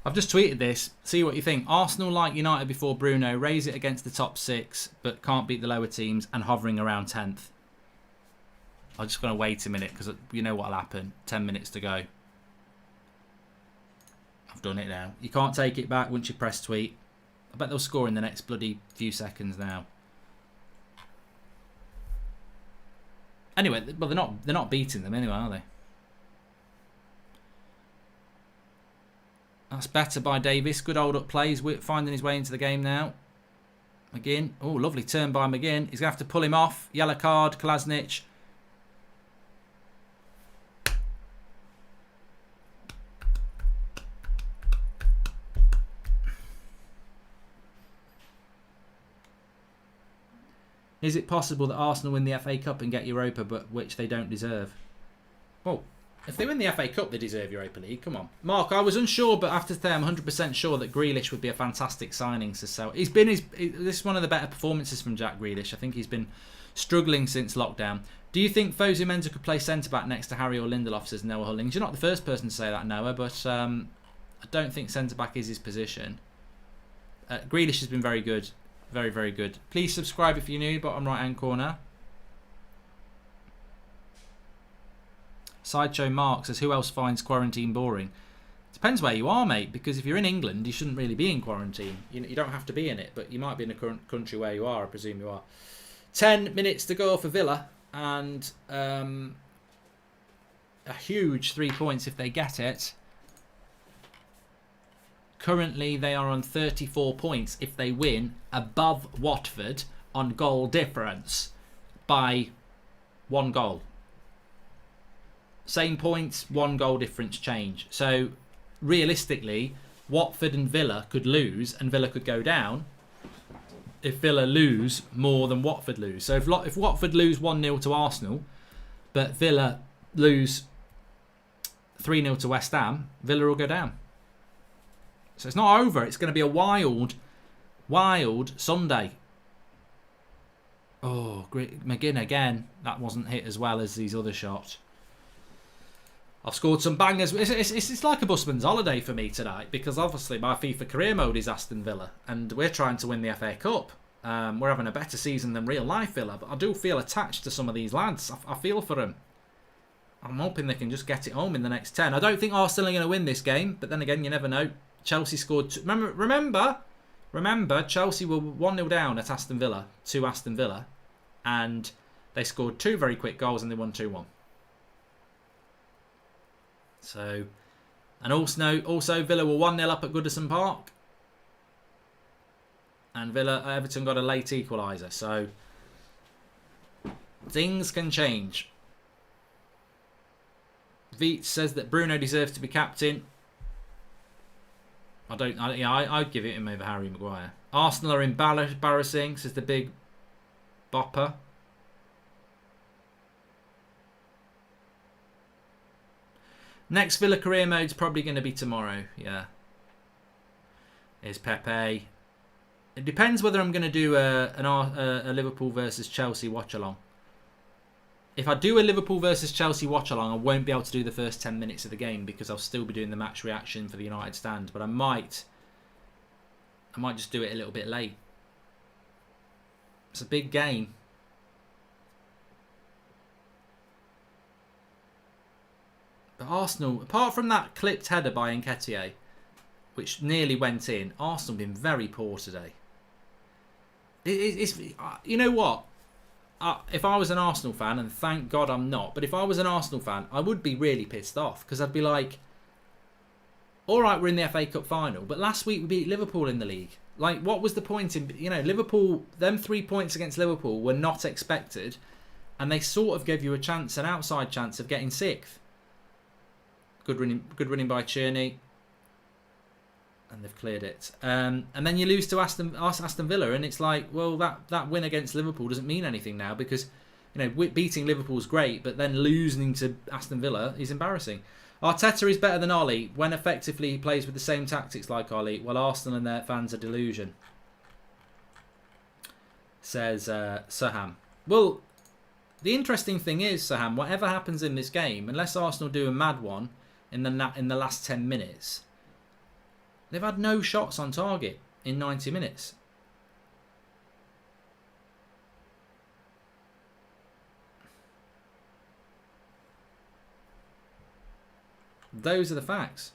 I've just tweeted this. See what you think. Arsenal like United before Bruno. Raise it against the top 6, but can't beat the lower teams and hovering around 10th. I'm just going to wait a minute because you know what'll happen. 10 minutes to go. I've done it now. You can't take it back once you press tweet. I bet they'll score in the next bloody few seconds now. Anyway, well they're not beating them anyway, are they? That's better by Davis. Good old up play. He's finding his way into the game now. McGinn. Oh, lovely turn by McGinn. He's going to have to pull him off. Yellow card. Kolasinac. Is it possible that Arsenal win the FA Cup and get Europa, but which they don't deserve? Well, if they win the FA Cup, they deserve Europa League. Come on. Mark, I was unsure, but after today, I'm 100% sure that Grealish would be a fantastic signing. So this is one of the better performances from Jack Grealish. I think he's been struggling since lockdown. Do you think Fosu Mensah could play centre-back next to Harry or Lindelof, says Noah Hullings? You're not the first person to say that, Noah, but I don't think centre-back is his position. Grealish has been very good. Very, very good. Please subscribe if you're new, bottom right-hand corner. Sideshow Mark says, who else finds quarantine boring? Depends where you are, mate, because if you're in England, you shouldn't really be in quarantine. You don't have to be in it, but you might be in a current country where you are. I presume you are. 10 minutes to go for Villa, and a huge 3 points if they get it. Currently, they are on 34 points if they win, above Watford on goal difference by 1 goal. Same points, 1 goal difference change. So, realistically, Watford and Villa could lose and Villa could go down if Villa lose more than Watford lose. So, if Watford lose 1-0 to Arsenal, but Villa lose 3-0 to West Ham, Villa will go down. So, it's not over. It's going to be a wild, wild Sunday. Oh, McGinn again. That wasn't hit as well as these other shots. I've scored some bangers. It's like a busman's holiday for me tonight because obviously my FIFA career mode is Aston Villa and we're trying to win the FA Cup. We're having a better season than real life Villa, but I do feel attached to some of these lads. I feel for them. I'm hoping they can just get it home in the next 10. I don't think Arsenal are going to win this game, but then again, you never know. Chelsea scored... Remember, Chelsea were 1-0 down at Aston Villa to Aston Villa and they scored 2 very quick goals and they won 2-1. So, and also Villa were 1-0 up at Goodison Park. And Everton got a late equaliser. So, Things can change. Veets says that Bruno deserves to be captain. I'd give it him over Harry Maguire. Arsenal are embarrassing, says the big bopper. Next Villa career mode's probably going to be tomorrow. Yeah. Here's Pepe. It depends whether I'm going to do a Liverpool versus Chelsea watch along. If I do a Liverpool versus Chelsea watch along, I won't be able to do the first 10 minutes of the game because I'll still be doing the match reaction for the United stand. But I might just do it a little bit late. It's a big game. But Arsenal, apart from that clipped header by Nketiah, which nearly went in, Arsenal have been very poor today. It's you know what? If I was an Arsenal fan, and thank God I'm not, but if I was an Arsenal fan, I would be really pissed off because I'd be like, all right, we're in the FA Cup final, but last week we beat Liverpool in the league. Like, what was the point in, Liverpool, them 3 points against Liverpool were not expected, and they sort of gave you a chance, an outside chance of getting 6th. Good running by Cherney. And they've cleared it. And then you lose to Aston Villa, and it's like, well, that win against Liverpool doesn't mean anything now because, beating Liverpool's great, but then losing to Aston Villa is embarrassing. Arteta is better than Ollie when effectively he plays with the same tactics like Ollie, while Arsenal and their fans are delusion. Says Saham. Well, the interesting thing is, Saham, whatever happens in this game, unless Arsenal do a mad one in the last 10 minutes, they've had no shots on target in 90 minutes. Those are the facts.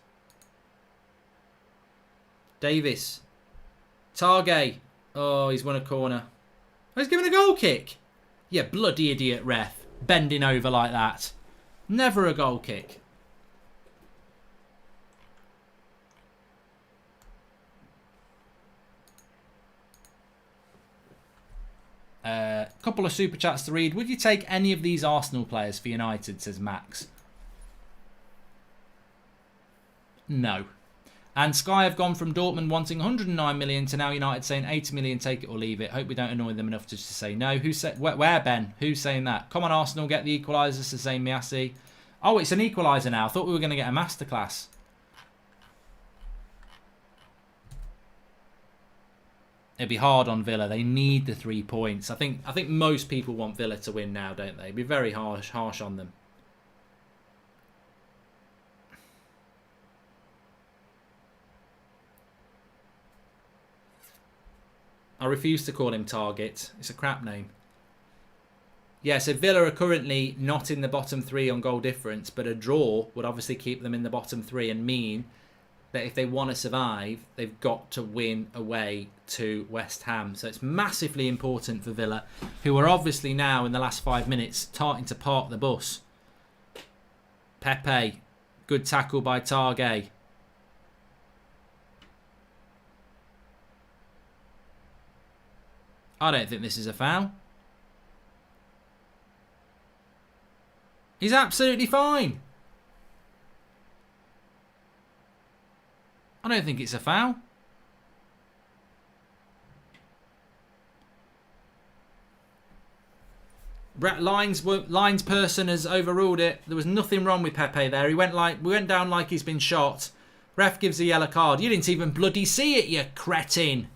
Davis. Targay. Oh, he's won a corner. Oh, he's given a goal kick. Yeah, bloody idiot ref. Bending over like that. Never a goal kick. Couple of super chats to read. Would you take any of these Arsenal players for United, says Max? No. And Sky have gone from Dortmund wanting 109 million to now United saying 80 million, take it or leave it. Hope we don't annoy them enough just to say no. Who said where, Ben? Who's saying that? Come on, Arsenal, get the equaliser, says Zayn Miasi. Oh, it's an equaliser now. I thought we were going to get a masterclass. It'd be hard on Villa. They need the 3 points. I think most people want Villa to win now, don't they? It'd be very harsh on them. I refuse to call him Target. It's a crap name. Yeah, so Villa are currently not in the bottom 3 on goal difference, but a draw would obviously keep them in the bottom 3 and mean that if they want to survive, they've got to win away to West Ham. So it's massively important for Villa, who are obviously now in the last 5 minutes starting to park the bus. Pepe, good tackle by Targay. I don't think this is a foul. He's absolutely fine. I don't think it's a foul. Lines person has overruled it. There was nothing wrong with Pepe there. We went down like he's been shot. Ref gives a yellow card. You didn't even bloody see it, you cretin.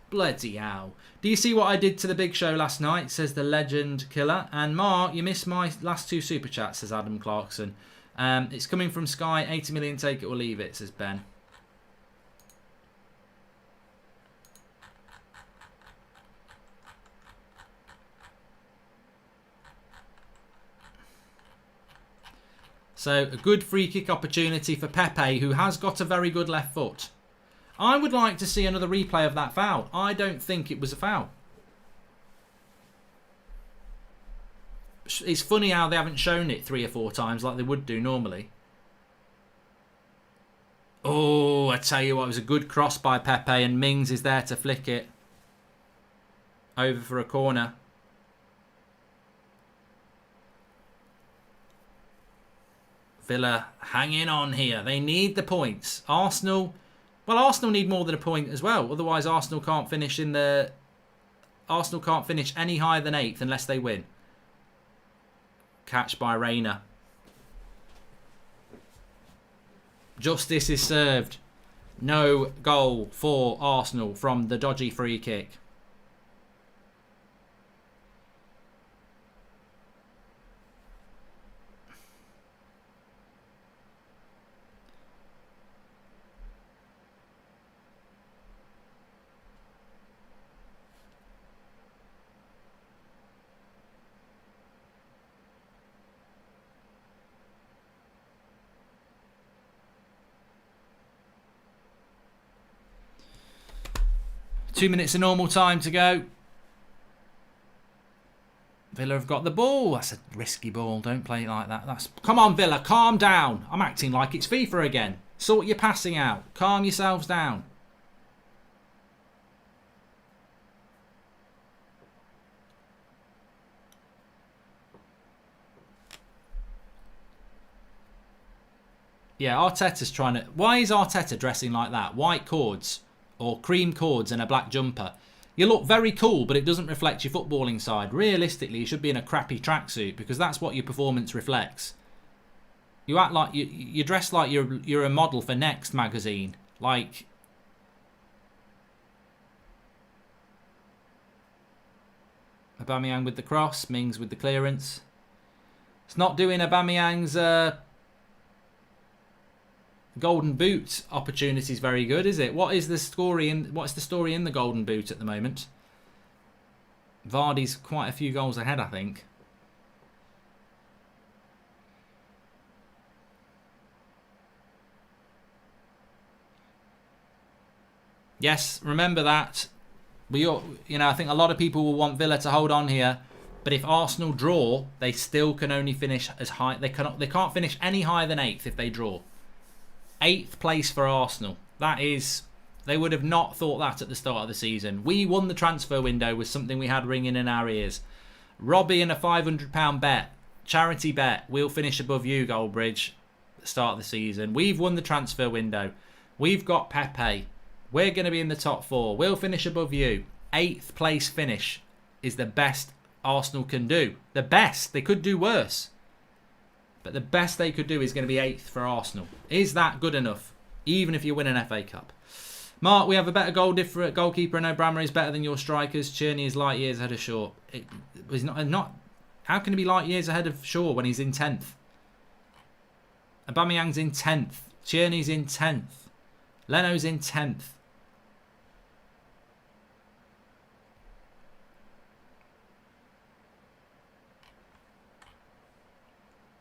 Bloody hell. Do you see what I did to the big show last night? Says the legend killer. And Mark, you missed my last 2 super chats, says Adam Clarkson. It's coming from Sky. 80 million, take it or leave it, says Ben. So a good free kick opportunity for Pepe, who has got a very good left foot. I would like to see another replay of that foul. I don't think it was a foul. It's funny how they haven't shown it 3 or 4 times like they would do normally. Oh, I tell you what, it was a good cross by Pepe, and Mings is there to flick it over for a corner. Villa hanging on here. They need the points. Arsenal need more than a point as well. Otherwise, Arsenal can't finish any higher than 8th unless they win. Catch by Reina. Justice is served. No goal for Arsenal from the dodgy free kick. Two minutes of normal time to go. Villa have got the ball. That's a risky ball. Don't play it like that. Come on, Villa. Calm down. I'm acting like it's FIFA again. Sort your passing out. Calm yourselves down. Yeah, Arteta's trying to... Why is Arteta dressing like that? White cords. Or cream cords and a black jumper. You look very cool, but it doesn't reflect your footballing side. Realistically, you should be in a crappy tracksuit because that's what your performance reflects. You act like you dress like you're a model for Next magazine. Like, Aubameyang with the cross, Mings with the clearance. It's not doing Aubameyang's Golden Boot opportunity is very good, is it? What's the story in the Golden Boot at the moment? Vardy's quite a few goals ahead, I think. Yes, remember that. I think a lot of people will want Villa to hold on here, but if Arsenal draw, they still can only finish as high. They can't finish any higher than 8th if they draw. 8th place for Arsenal. That is... They would have not thought that at the start of the season. We won the transfer window with something we had ringing in our ears. Robbie and a £500 bet. Charity bet. We'll finish above you, Goldbridge. At the start of the season. We've won the transfer window. We've got Pepe. We're going to be in the top 4. We'll finish above you. 8th place finish is the best Arsenal can do. The best. They could do worse. But the best they could do is going to be 8th for Arsenal. Is that good enough? Even if you win an FA Cup. Mark, we have a better goalkeeper and Obama is better than your strikers. Tierney is light years ahead of Shaw. He's not. How can he be light years ahead of Shaw when he's in 10th? Aubameyang's in 10th. Tierney's in 10th. Leno's in 10th.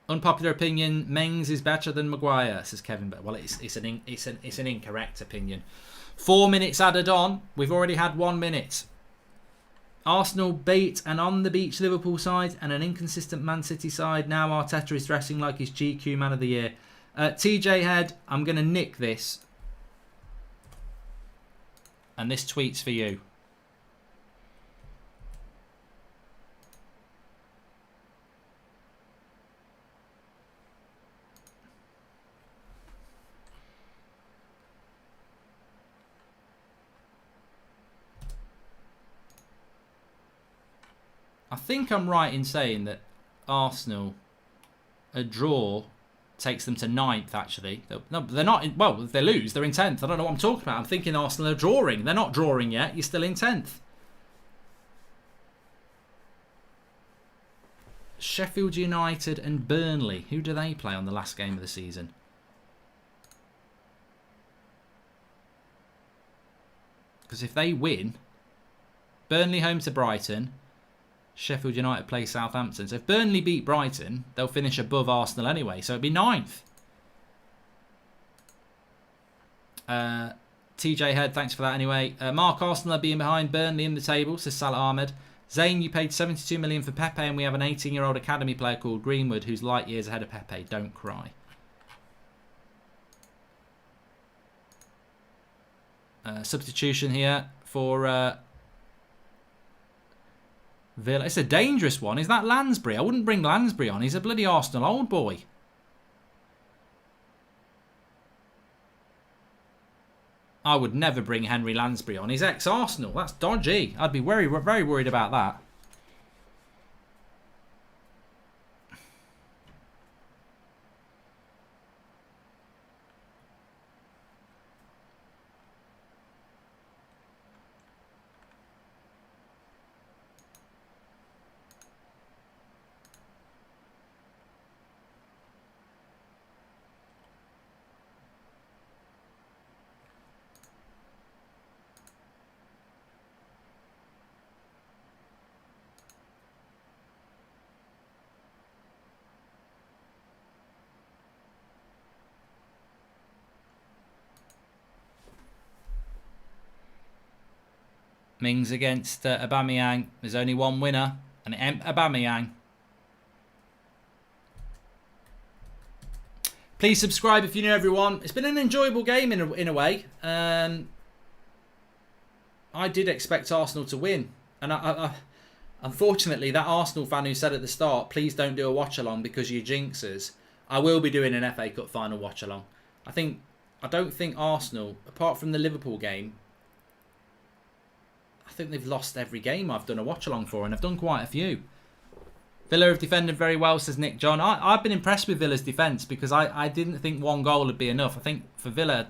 Unpopular opinion: Mings is better than Maguire, says Kevin. But well, it's an incorrect opinion. 4 minutes added on. We've already had 1 minute. Arsenal beat an on the beach Liverpool side and an inconsistent Man City side. Now Arteta is dressing like his GQ Man of the Year. TJ Head, I'm going to nick this, and this tweet's for you. I think I'm right in saying that Arsenal, a draw takes them to 9th, actually. No, they're not. Well, if they lose, they're in 10th. I don't know what I'm talking about. I'm thinking Arsenal are drawing. They're not drawing yet. You're still in 10th. Sheffield United and Burnley. Who do they play on the last game of the season? Because if they win, Burnley home to Brighton, Sheffield United play Southampton. So if Burnley beat Brighton, they'll finish above Arsenal anyway. So it'd be 9th. TJ Head, thanks for that anyway. Mark, Arsenal are being behind Burnley in the table, says Salah Ahmed. Zayn, you paid 72 million for Pepe, and we have an 18-year-old academy player called Greenwood who's light years ahead of Pepe. Don't cry. Substitution here for Villa. It's a dangerous one. Is that Lansbury? I wouldn't bring Lansbury on. He's a bloody Arsenal old boy. I would never bring Henry Lansbury on. He's ex-Arsenal. That's dodgy. I'd be very, very worried about that. Mings against Aubameyang. There's only one winner, and Aubameyang. Please subscribe if you're new, everyone. It's been an enjoyable game in a way. I did expect Arsenal to win, and I unfortunately, that Arsenal fan who said at the start, please don't do a watch along because you jinxers. I will be doing an FA Cup final watch along. I don't think Arsenal, apart from the Liverpool game, I think they've lost every game I've done a watch along for, and I've done quite a few. Villa have defended very well, says Nick John. I've been impressed with Villa's defence because I didn't think one goal would be enough. I think for Villa,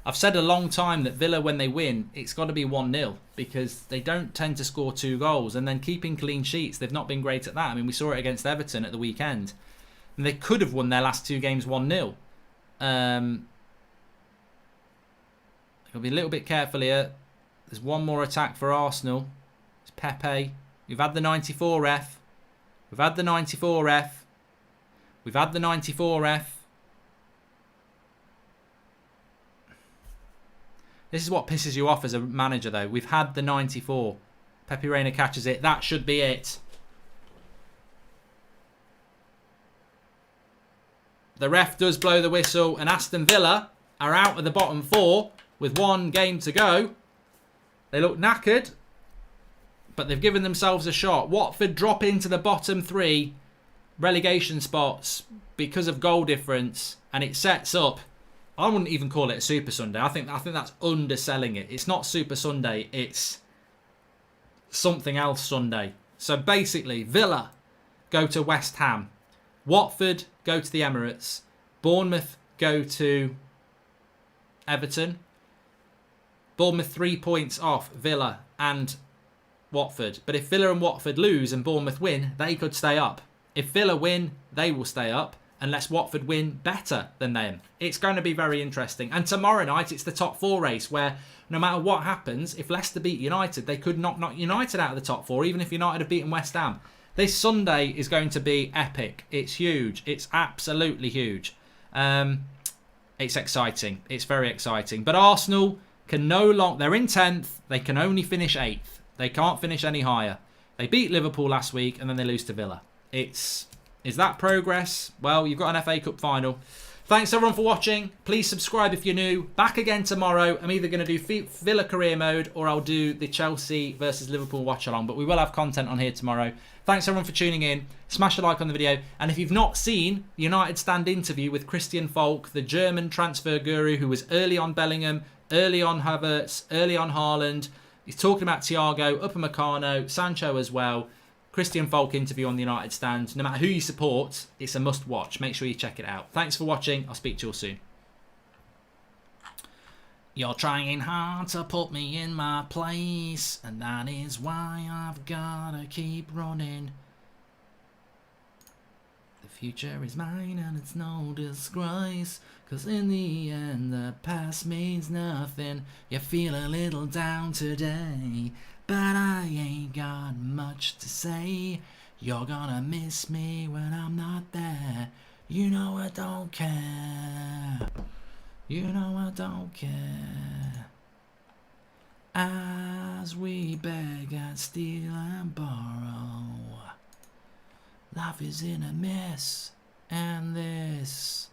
I've said a long time that Villa, when they win, it's got to be 1-0 because they don't tend to score 2 goals. And then keeping clean sheets, they've not been great at that. I mean, we saw it against Everton at the weekend. And they could have won their last 2 games 1-0. I'll be a little bit careful here. There's one more attack for Arsenal. It's Pepe. We've had the 94 ref. We've had the 94 ref. We've had the 94 ref. This is what pisses you off as a manager, though. We've had the 94. Pepe Reina catches it. That should be it. The ref does blow the whistle, and Aston Villa are out of the bottom 4 with 1 game to go. They look knackered, but they've given themselves a shot. Watford drop into the bottom 3 relegation spots because of goal difference, and it sets up. I wouldn't even call it a Super Sunday. I think that's underselling it. It's not Super Sunday. It's something else Sunday. So basically, Villa go to West Ham. Watford go to the Emirates. Bournemouth go to Everton. Bournemouth 3 points off Villa and Watford. But if Villa and Watford lose and Bournemouth win, they could stay up. If Villa win, they will stay up. Unless Watford win better than them. It's going to be very interesting. And tomorrow night, it's the top 4 race where no matter what happens, if Leicester beat United, they could knock United out of the top 4, even if United have beaten West Ham. This Sunday is going to be epic. It's huge. It's absolutely huge. It's exciting. It's very exciting. But Arsenal can no longer... They're in 10th. They can only finish 8th. They can't finish any higher. They beat Liverpool last week and then they lose to Villa. Is that progress? Well, you've got an FA Cup final. Thanks everyone for watching. Please subscribe if you're new. Back again tomorrow. I'm either going to do Villa career mode or I'll do the Chelsea versus Liverpool watch along. But we will have content on here tomorrow. Thanks everyone for tuning in. Smash a like on the video. And if you've not seen the United Stand interview with Christian Falk, the German transfer guru who was early on Bellingham, early on Havertz, early on Haaland. He's talking about Thiago, Upamecano, Sancho as well. Christian Falk interview on the United Stand. No matter who you support, it's a must watch. Make sure you check it out. Thanks for watching. I'll speak to you all soon. You're trying hard to put me in my place, and that is why I've gotta keep running. The future is mine and it's no disgrace, 'cause in the end the past means nothing. You feel a little down today, but I ain't got much to say. You're gonna miss me when I'm not there. You know I don't care. You know I don't care. As we beg and steal and borrow, life is in a mess, and this